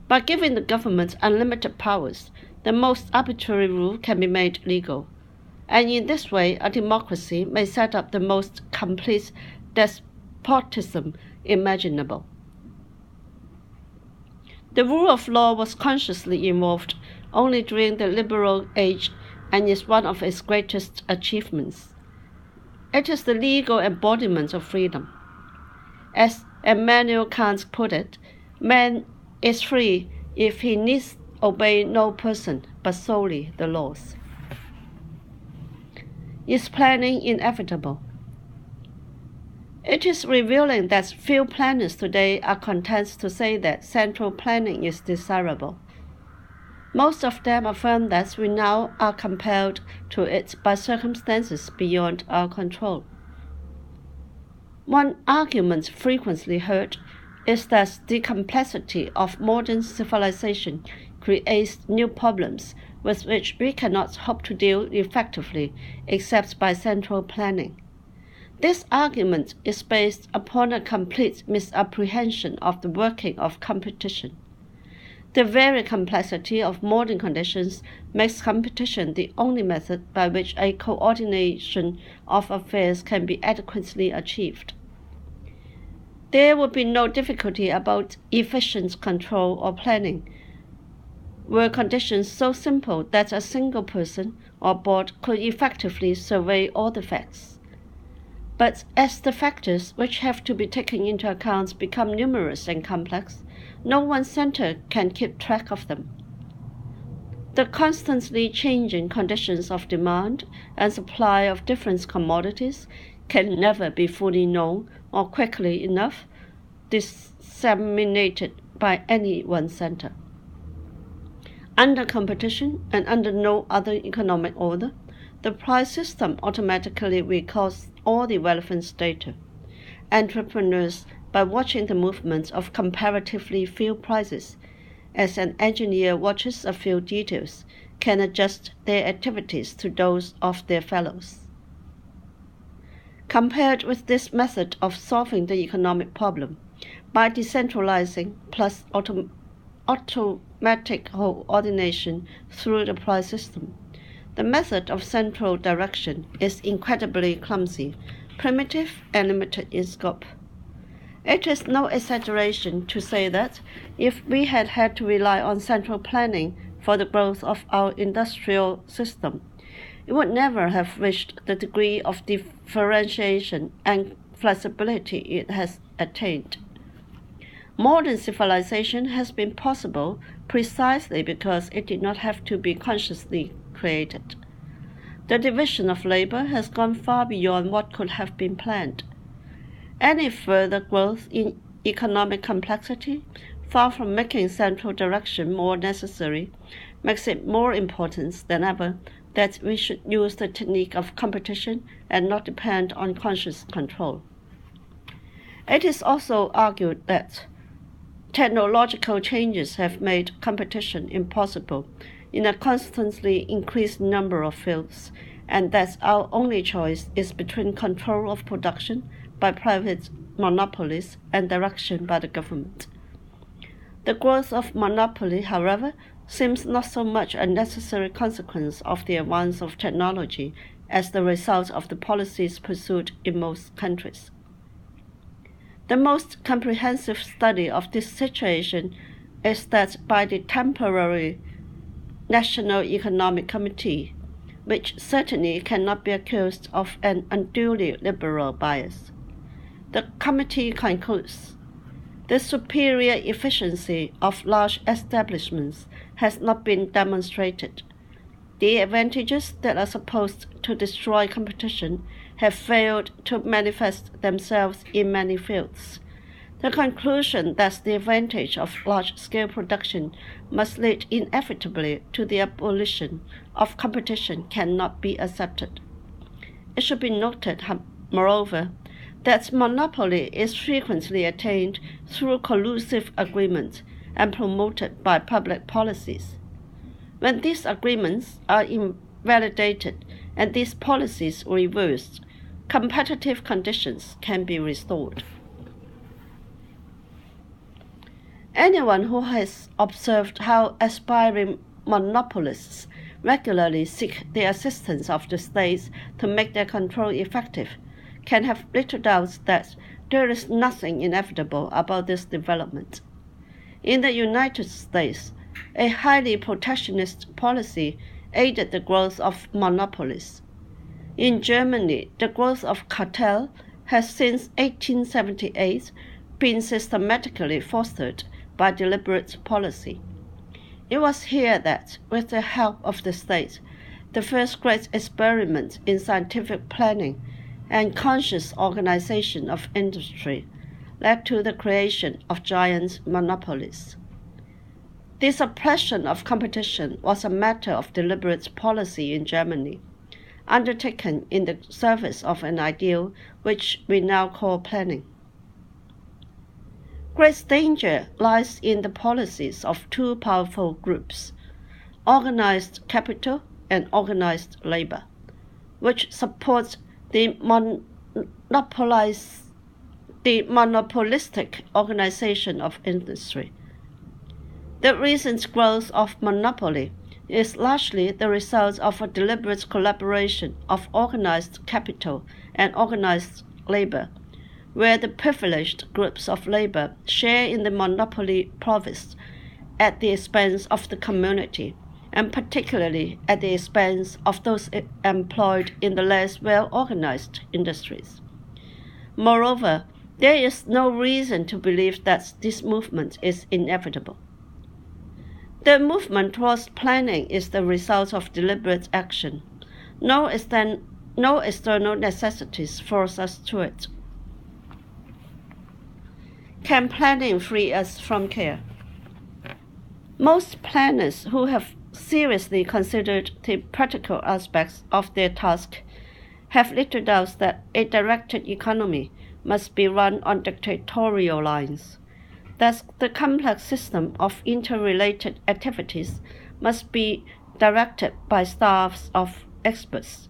By giving the government unlimited powers, the most arbitrary rule can be made legal, and in this way a democracy may set up the most complete despotism imaginable. The rule of law was consciously involved only during the liberal age and is one of its greatest achievements. It is the legal embodiment of freedom. As Immanuel Kant put it, man is free if he needs obey no person but solely the laws. Is planning inevitable? It is revealing that few planners today are content to say that central planning is desirable. Most of them affirm that we now are compelled to it by circumstances beyond our control. One argument frequently heard is that the complexity of modern civilization creates new problems with which we cannot hope to deal effectively except by central planning. This argument is based upon a complete misapprehension of the working of competition. The very complexity of modern conditions makes competition the only method by which a coordination of affairs can be adequately achieved. There would be no difficulty about efficient control or planning, were conditions so simple that a single person or board could effectively survey all the facts. But as the factors which have to be taken into account become numerous and complex, no one center can keep track of them. The constantly changing conditions of demand and supply of different commodities can never be fully known or quickly enough disseminated by any one center. Under competition and under no other economic order, the price system automatically records all the relevant data. Entrepreneurs, by watching the movement of comparatively few prices, as an engineer watches a few details, can adjust their activities to those of their fellows. Compared with this method of solving the economic problem, by decentralizing plus automatic coordination through the price system, the method of central direction is incredibly clumsy, primitive, and limited in scope. It is no exaggeration to say that if we had had to rely on central planning for the growth of our industrial system, it would never have reached the degree of differentiation and flexibility it has attained. Modern civilization has been possible precisely because it did not have to be consciously created. The division of labor has gone far beyond what could have been planned. Any further growth in economic complexity, far from making central direction more necessary, makes it more important than ever that we should use the technique of competition and not depend on conscious control. It is also argued that technological changes have made competition impossible in a constantly increased number of fields, and that our only choice is between control of production by private monopolies and direction by the government. The growth of monopoly, however, seems not so much a necessary consequence of the advance of technology as the result of the policies pursued in most countries. The most comprehensive study of this situation is that by the temporary National Economic Committee, which certainly cannot be accused of an unduly liberal bias. The committee concludes, The superior efficiency of large establishments has not been demonstrated. The advantages that are supposed to destroy competition have failed to manifest themselves in many fields. The conclusion that the advantage of large-scale production must lead inevitably to the abolition of competition cannot be accepted. It should be noted, moreover, that monopoly is frequently attained through collusive agreements and promoted by public policies. When these agreements are invalidated and these policies reversed, competitive conditions can be restored. Anyone who has observed how aspiring monopolists regularly seek the assistance of the states to make their control effective can have little doubt that there is nothing inevitable about this development. In the United States, a highly protectionist policy aided the growth of monopolies. In Germany, the growth of cartel has since 1878 been systematically fostered by deliberate policy. It was here that, with the help of the state, the first great experiment in scientific planning and conscious organization of industry led to the creation of giant monopolies. The suppression of competition was a matter of deliberate policy in Germany, undertaken in the service of an ideal which we now call planning. Great danger lies in the policies of two powerful groups, organized capital and organized labor, which support the monopolistic organization of industry. The recent growth of monopoly is largely the result of a deliberate collaboration of organized capital and organized labor, where the privileged groups of labor share in the monopoly profits at the expense of the community, and particularly at the expense of those employed in the less well-organized industries. Moreover, there is no reason to believe that this movement is inevitable. The movement towards planning is the result of deliberate action. No external necessities force us to it. Can planning free us from care? Most planners who have seriously considered the practical aspects of their task have little doubt that a directed economy must be run on dictatorial lines. Thus, the complex system of interrelated activities must be directed by staffs of experts,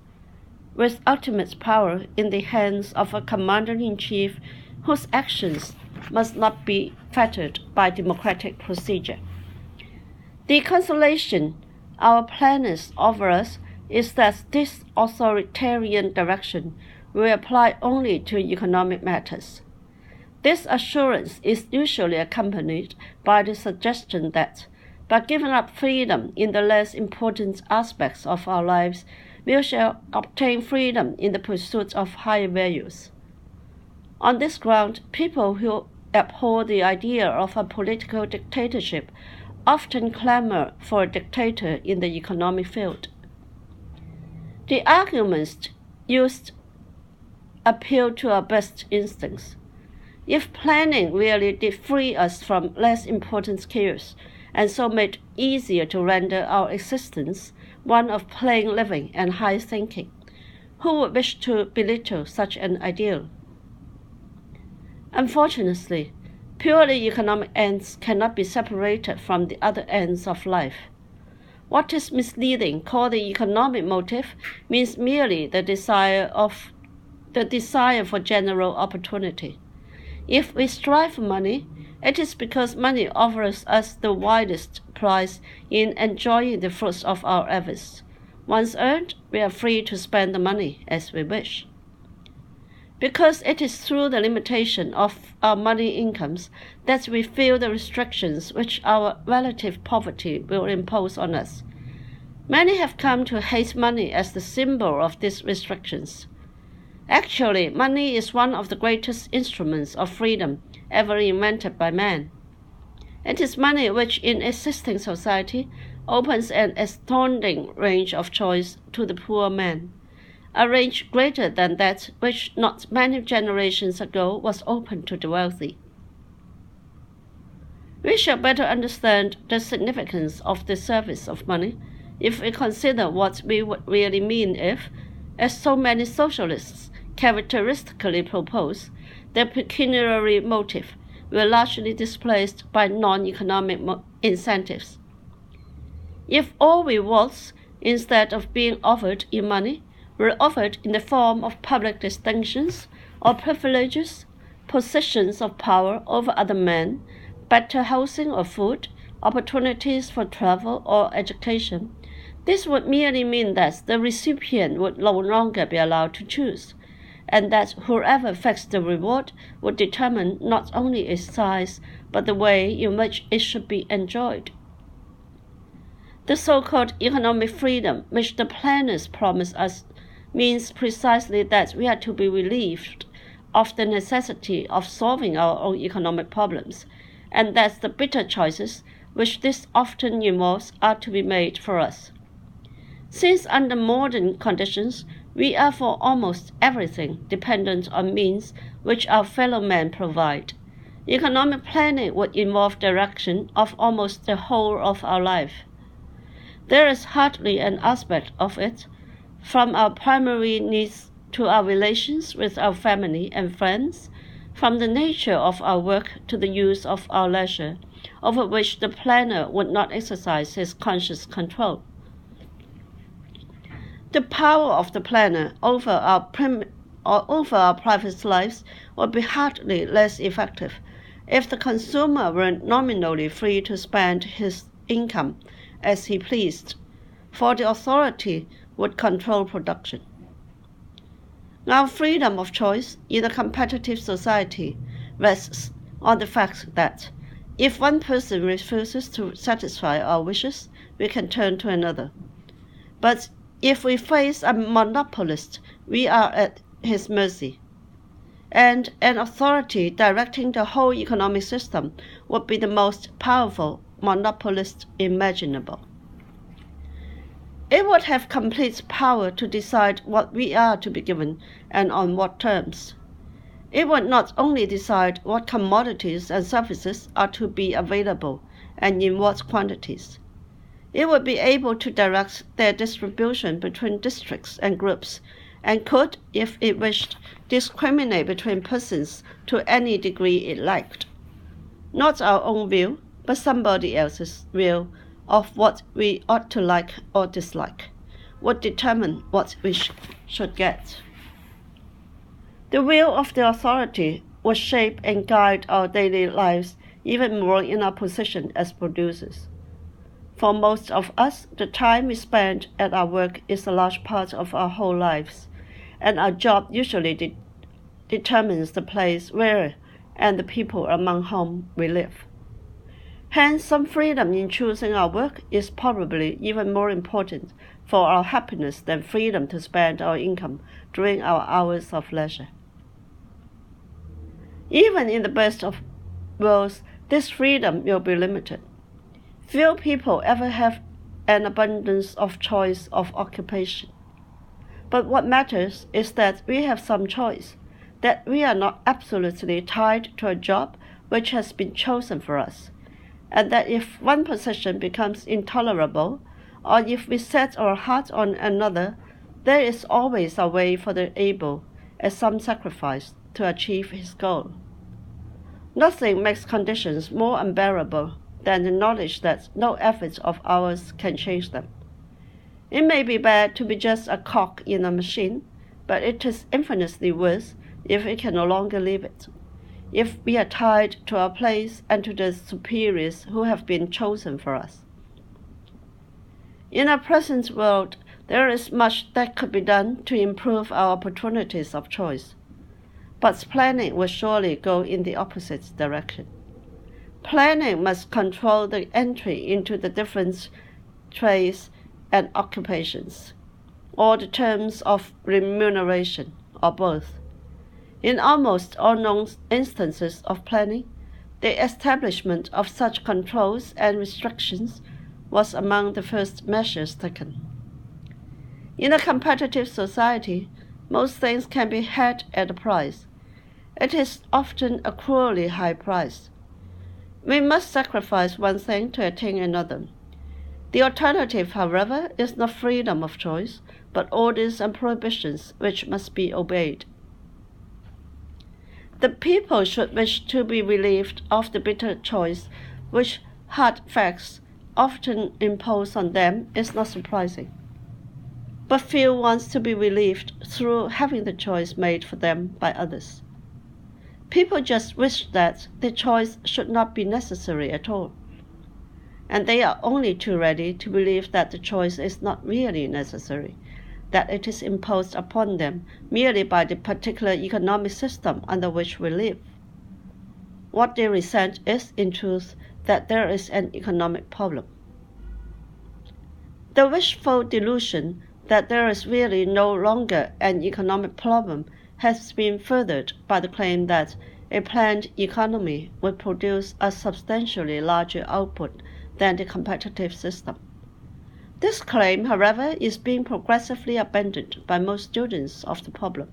with ultimate power in the hands of a commander-in-chief whose actions must not be fettered by democratic procedure. The consolation our planners offer us is that this authoritarian direction will apply only to economic matters. This assurance is usually accompanied by the suggestion that, by giving up freedom in the less important aspects of our lives, we shall obtain freedom in the pursuit of higher values. On this ground, people who abhor the idea of a political dictatorship often clamor for a dictator in the economic field. The arguments used appeal to our best instincts. If planning really did free us from less important cares, and so made it easier to render our existence one of plain living and high thinking, who would wish to belittle such an ideal? Unfortunately, purely economic ends cannot be separated from the other ends of life. What is misleading, called the economic motive, means merely the desire for general opportunity. If we strive for money, it is because money offers us the widest prize in enjoying the fruits of our efforts. Once earned, we are free to spend the money as we wish. Because it is through the limitation of our money incomes that we feel the restrictions which our relative poverty will impose on us. Many have come to hate money as the symbol of these restrictions. Actually, money is one of the greatest instruments of freedom ever invented by man. It is money which, in existing society, opens an astounding range of choice to the poor man, a range greater than that which not many generations ago was open to the wealthy. We shall better understand the significance of the service of money if we consider what we would really mean if, as so many socialists characteristically propose, their pecuniary motive were largely displaced by non-economic incentives. If all rewards, instead of being offered in money, were offered in the form of public distinctions or privileges, positions of power over other men, better housing or food, opportunities for travel or education, this would merely mean that the recipient would no longer be allowed to choose, and that whoever fixed the reward would determine not only its size, but the way in which it should be enjoyed. The so-called economic freedom which the planners promise us means precisely that we are to be relieved of the necessity of solving our own economic problems, and that the bitter choices which this often involves are to be made for us. Since under modern conditions, we are for almost everything dependent on means which our fellow men provide, economic planning would involve direction of almost the whole of our life. There is hardly an aspect of it, from our primary needs to our relations with our family and friends, from the nature of our work to the use of our leisure, over which the planner would not exercise his conscious control. The power of the planner over our private lives would be hardly less effective if the consumer were nominally free to spend his income as he pleased, for the authority would control production. Our freedom of choice in a competitive society rests on the fact that if one person refuses to satisfy our wishes, we can turn to another. But if we face a monopolist, we are at his mercy, and an authority directing the whole economic system would be the most powerful monopolist imaginable. It would have complete power to decide what we are to be given and on what terms. It would not only decide what commodities and services are to be available and in what quantities. It would be able to direct their distribution between districts and groups, and could, if it wished, discriminate between persons to any degree it liked. Not our own view, but somebody else's view of what we ought to like or dislike, would determine what we should get. The will of the authority would shape and guide our daily lives even more in our position as producers. For most of us, the time we spend at our work is a large part of our whole lives, and our job usually determines the place where and the people among whom we live. Hence, some freedom in choosing our work is probably even more important for our happiness than freedom to spend our income during our hours of leisure. Even in the best of worlds, this freedom will be limited. Few people ever have an abundance of choice of occupation. But what matters is that we have some choice, that we are not absolutely tied to a job which has been chosen for us, and that if one position becomes intolerable, or if we set our heart on another, there is always a way for the able, at some sacrifice, to achieve his goal. Nothing makes conditions more unbearable than the knowledge that no effort of ours can change them. It may be bad to be just a cog in a machine, but it is infinitely worse if we can no longer leave it, if we are tied to our place and to the superiors who have been chosen for us. In our present world, there is much that could be done to improve our opportunities of choice, but planning will surely go in the opposite direction. Planning must control the entry into the different trades and occupations, or the terms of remuneration, or both. In almost all known instances of planning, the establishment of such controls and restrictions was among the first measures taken. In a competitive society, most things can be had at a price. It is often a cruelly high price. We must sacrifice one thing to attain another. The alternative, however, is not freedom of choice, but orders and prohibitions which must be obeyed. The people should wish to be relieved of the bitter choice which hard facts often impose on them is not surprising. But few want to be relieved through having the choice made for them by others. People just wish that the choice should not be necessary at all, and they are only too ready to believe that the choice is not really necessary, that it is imposed upon them merely by the particular economic system under which we live. What they resent is, in truth, that there is an economic problem. The wishful delusion that there is really no longer an economic problem has been furthered by the claim that a planned economy would produce a substantially larger output than the competitive system. This claim, however, is being progressively abandoned by most students of the problem.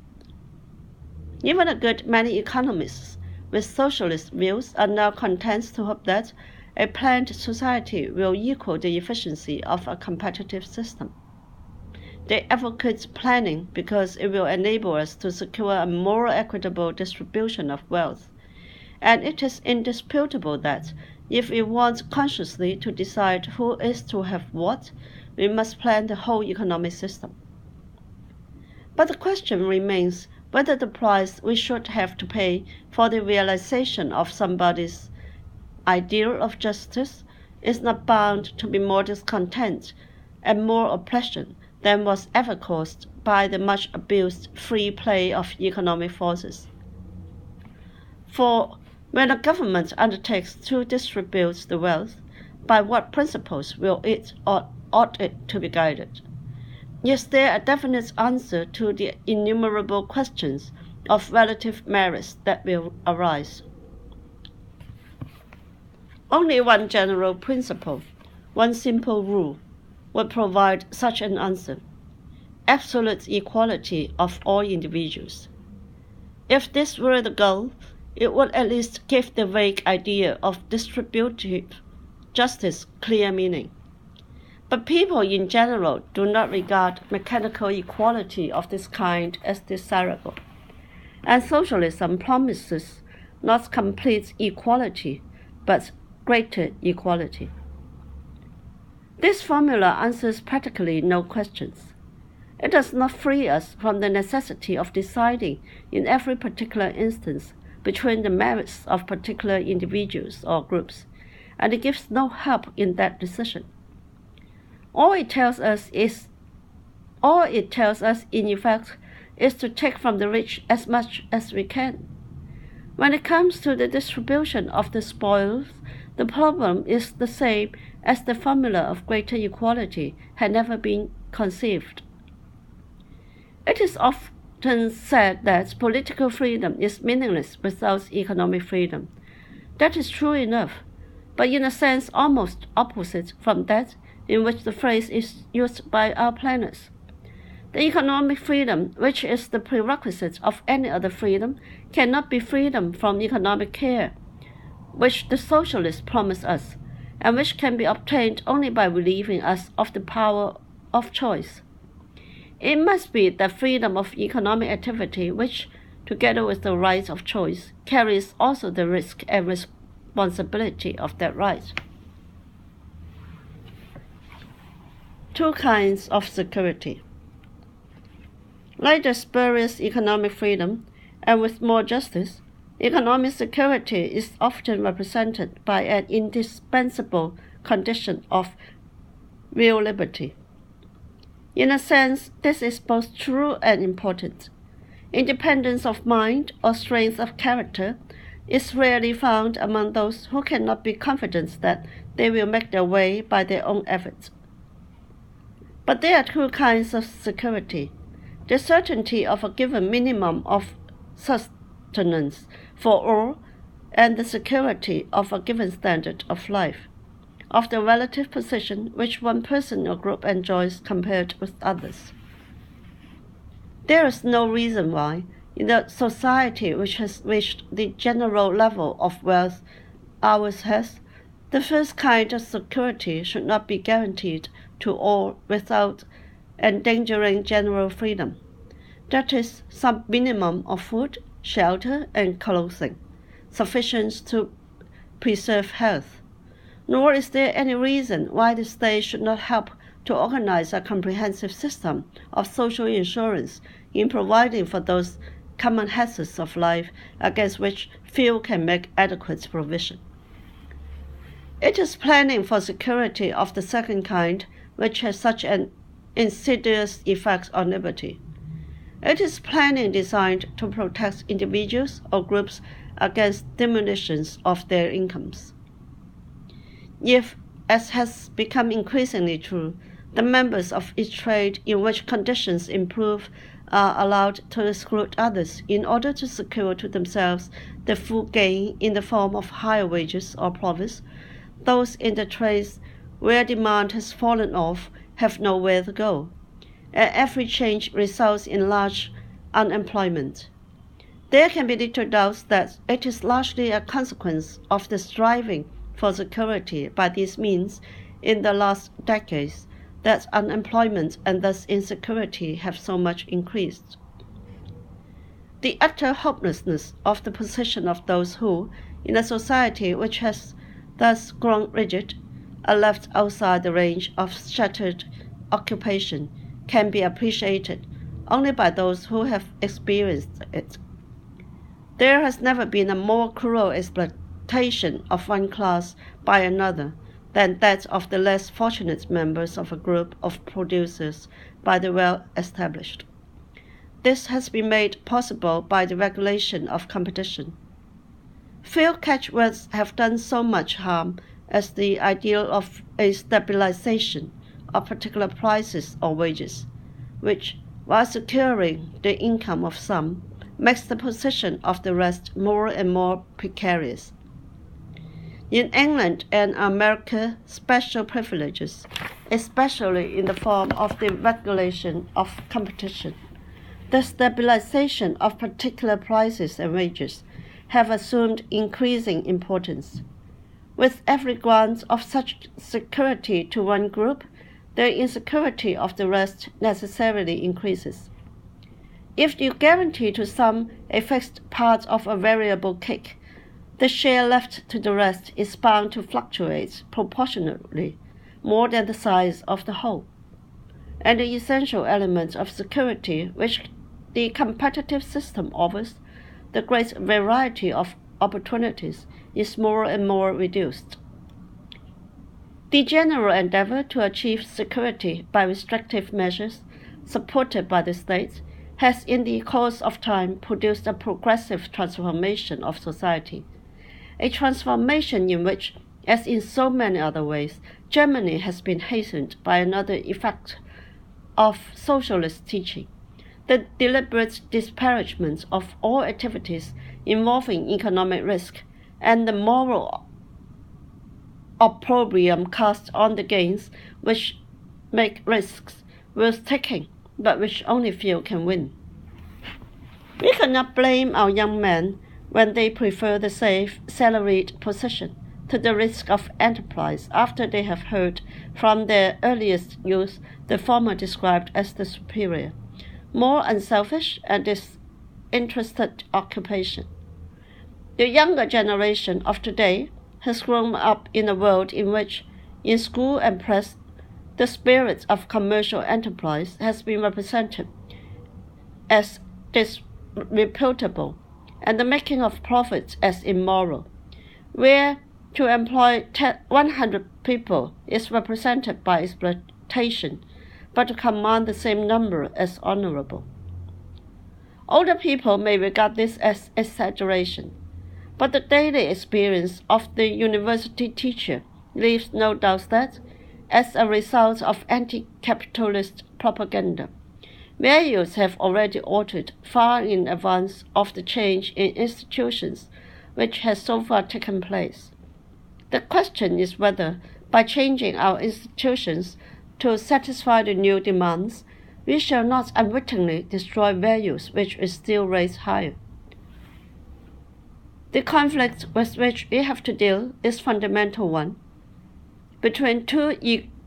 Even a good many economists with socialist views are now content to hope that a planned society will equal the efficiency of a competitive system. They advocate planning because it will enable us to secure a more equitable distribution of wealth, and it is indisputable that if we want consciously to decide who is to have what, we must plan the whole economic system. But the question remains whether the price we should have to pay for the realization of somebody's ideal of justice is not bound to be more discontent and more oppression than was ever caused by the much abused free play of economic forces. For when a government undertakes to distribute the wealth, by what principles will it or ought it to be guided? Is there a definite answer to the innumerable questions of relative merits that will arise? Only one general principle, one simple rule, would provide such an answer: absolute equality of all individuals. If this were the goal, it would at least give the vague idea of distributive justice clear meaning. But people in general do not regard mechanical equality of this kind as desirable, and socialism promises not complete equality, but greater equality. This formula answers practically no questions. It does not free us from the necessity of deciding in every particular instance between the merits of particular individuals or groups, and it gives no help in that decision. All it tells us in effect is to take from the rich as much as we can. When it comes to the distribution of the spoils, the problem is the same as the formula of greater equality had never been conceived. It is often said that political freedom is meaningless without economic freedom. That is true enough, but in a sense almost opposite from that in which the phrase is used by our planners. The economic freedom, which is the prerequisite of any other freedom, cannot be freedom from economic care, which the socialists promise us, and which can be obtained only by relieving us of the power of choice. It must be the freedom of economic activity which, together with the right of choice, carries also the risk and responsibility of that right. Two kinds of security. Like the spurious economic freedom, and with more justice, economic security is often represented by an indispensable condition of real liberty. In a sense, this is both true and important. Independence of mind or strength of character is rarely found among those who cannot be confident that they will make their way by their own efforts. But there are two kinds of security: the certainty of a given minimum of sustenance for all, and the security of a given standard of life, of the relative position which one person or group enjoys compared with others. There is no reason why, in a society which has reached the general level of wealth ours has, the first kind of security should not be guaranteed to all without endangering general freedom. That is, some minimum of food, shelter, and clothing, sufficient to preserve health. Nor is there any reason why the state should not help to organize a comprehensive system of social insurance in providing for those common hazards of life against which few can make adequate provision. It is planning for security of the second kind which has such an insidious effect on liberty. It is planning designed to protect individuals or groups against diminutions of their incomes. If, as has become increasingly true, the members of each trade in which conditions improve are allowed to exclude others in order to secure to themselves the full gain in the form of higher wages or profits, those in the trades where demand has fallen off have nowhere to go, and every change results in large unemployment. There can be little doubt that it is largely a consequence of the striving for security by these means in the last decades that unemployment and thus insecurity have so much increased. The utter hopelessness of the position of those who, in a society which has thus grown rigid, are left outside the range of shattered occupation, can be appreciated only by those who have experienced it. There has never been a more cruel exploitation of one class by another than that of the less fortunate members of a group of producers by the well-established. This has been made possible by the regulation of competition. Few catchwords have done so much harm as the ideal of a stabilization of particular prices or wages, which, while securing the income of some, makes the position of the rest more and more precarious. In England and America, special privileges, especially in the form of the regulation of competition, the stabilization of particular prices and wages, have assumed increasing importance. With every grant of such security to one group, the insecurity of the rest necessarily increases. If you guarantee to some a fixed part of a variable cake, the share left to the rest is bound to fluctuate proportionately more than the size of the whole. And the essential element of security which the competitive system offers, the great variety of opportunities, is more and more reduced. The general endeavor to achieve security by restrictive measures supported by the state has in the course of time produced a progressive transformation of society, a transformation in which, as in so many other ways, Germany has been hastened by another effect of socialist teaching, the deliberate disparagement of all activities involving economic risk and the moral opprobrium cast on the gains which make risks worth taking, but which only few can win. We cannot blame our young men when they prefer the safe, salaried position to the risk of enterprise after they have heard from their earliest youth the former described as the superior, more unselfish and disinterested occupation. The younger generation of today has grown up in a world in which, in school and press, the spirit of commercial enterprise has been represented as disreputable and the making of profits as immoral, where to employ 100 people is represented by exploitation, but to command the same number as honorable. Older people may regard this as exaggeration, but the daily experience of the university teacher leaves no doubt that, as a result of anti-capitalist propaganda, Values have already altered far in advance of the change in institutions which has so far taken place. The question is whether, by changing our institutions to satisfy the new demands, we shall not unwittingly destroy values which we still raise higher. The conflict with which we have to deal is a fundamental one, between two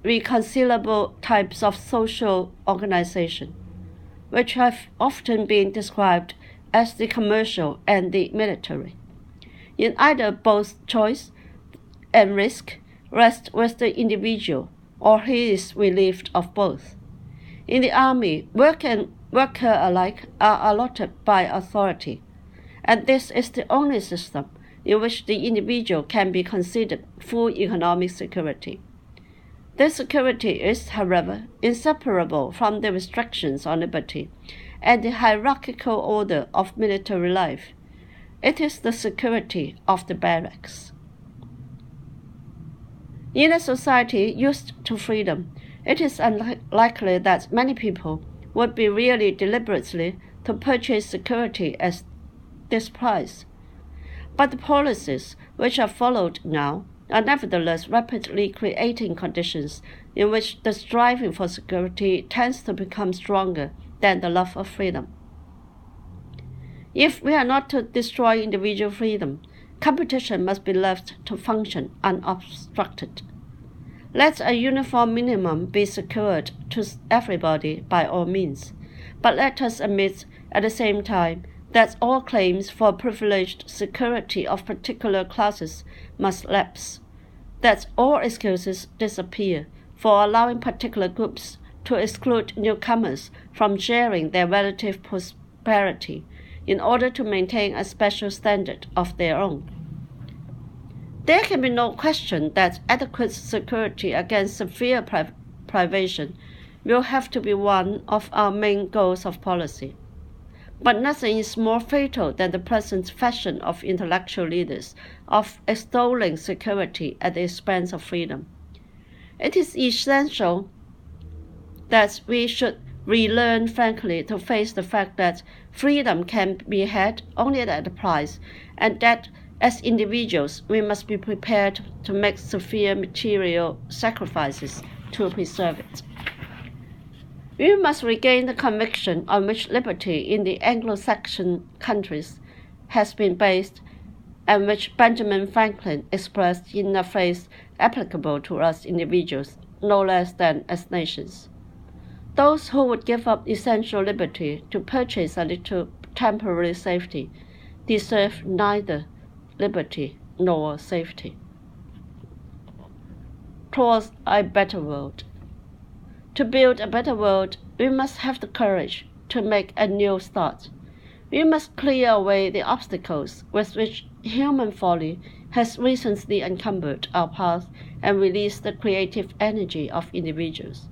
irreconcilable types of social organization, which have often been described as the commercial and the military. In either both choice and risk rest with the individual, or he is relieved of both. In the army, work and worker alike are allotted by authority, and this is the only system in which the individual can be considered full economic security. This security is, however, inseparable from the restrictions on liberty and the hierarchical order of military life. It is the security of the barracks. In a society used to freedom, it is unlikely that many people would be really deliberately to purchase security at this price. But the policies which are followed now are nevertheless rapidly creating conditions in which the striving for security tends to become stronger than the love of freedom. If we are not to destroy individual freedom, competition must be left to function unobstructed. Let a uniform minimum be secured to everybody by all means, but let us admit at the same time that all claims for privileged security of particular classes must lapse, that all excuses disappear for allowing particular groups to exclude newcomers from sharing their relative prosperity in order to maintain a special standard of their own. There can be no question that adequate security against severe privation will have to be one of our main goals of policy. But nothing is more fatal than the present fashion of intellectual leaders of extolling security at the expense of freedom. It is essential that we should relearn frankly to face the fact that freedom can be had only at a price, and that as individuals we must be prepared to make severe material sacrifices to preserve it. We must regain the conviction on which liberty in the Anglo-Saxon countries has been based, and which Benjamin Franklin expressed in a phrase applicable to us individuals no less than as nations. Those who would give up essential liberty to purchase a little temporary safety deserve neither liberty nor safety. Towards a better world. To build a better world, we must have the courage to make a new start. We must clear away the obstacles with which human folly has recently encumbered our path and release the creative energy of individuals.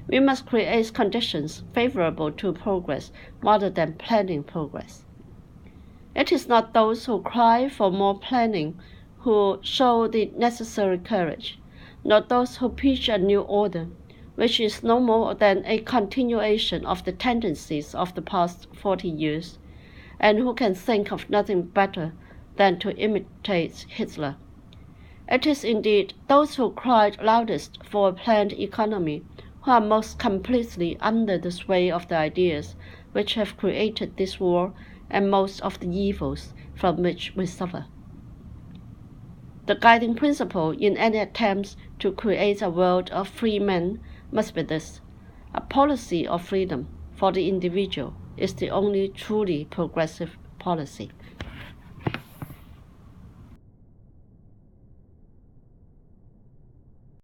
We must create conditions favorable to progress rather than planning progress. It is not those who cry for more planning who show the necessary courage, not those who preach a new order, which is no more than a continuation of the tendencies of the past 40 years, and who can think of nothing better than to imitate Hitler. It is indeed those who cried loudest for a planned economy who are most completely under the sway of the ideas which have created this war and most of the evils from which we suffer. The guiding principle in any attempts to create a world of free men must be this: a policy of freedom for the individual is the only truly progressive policy.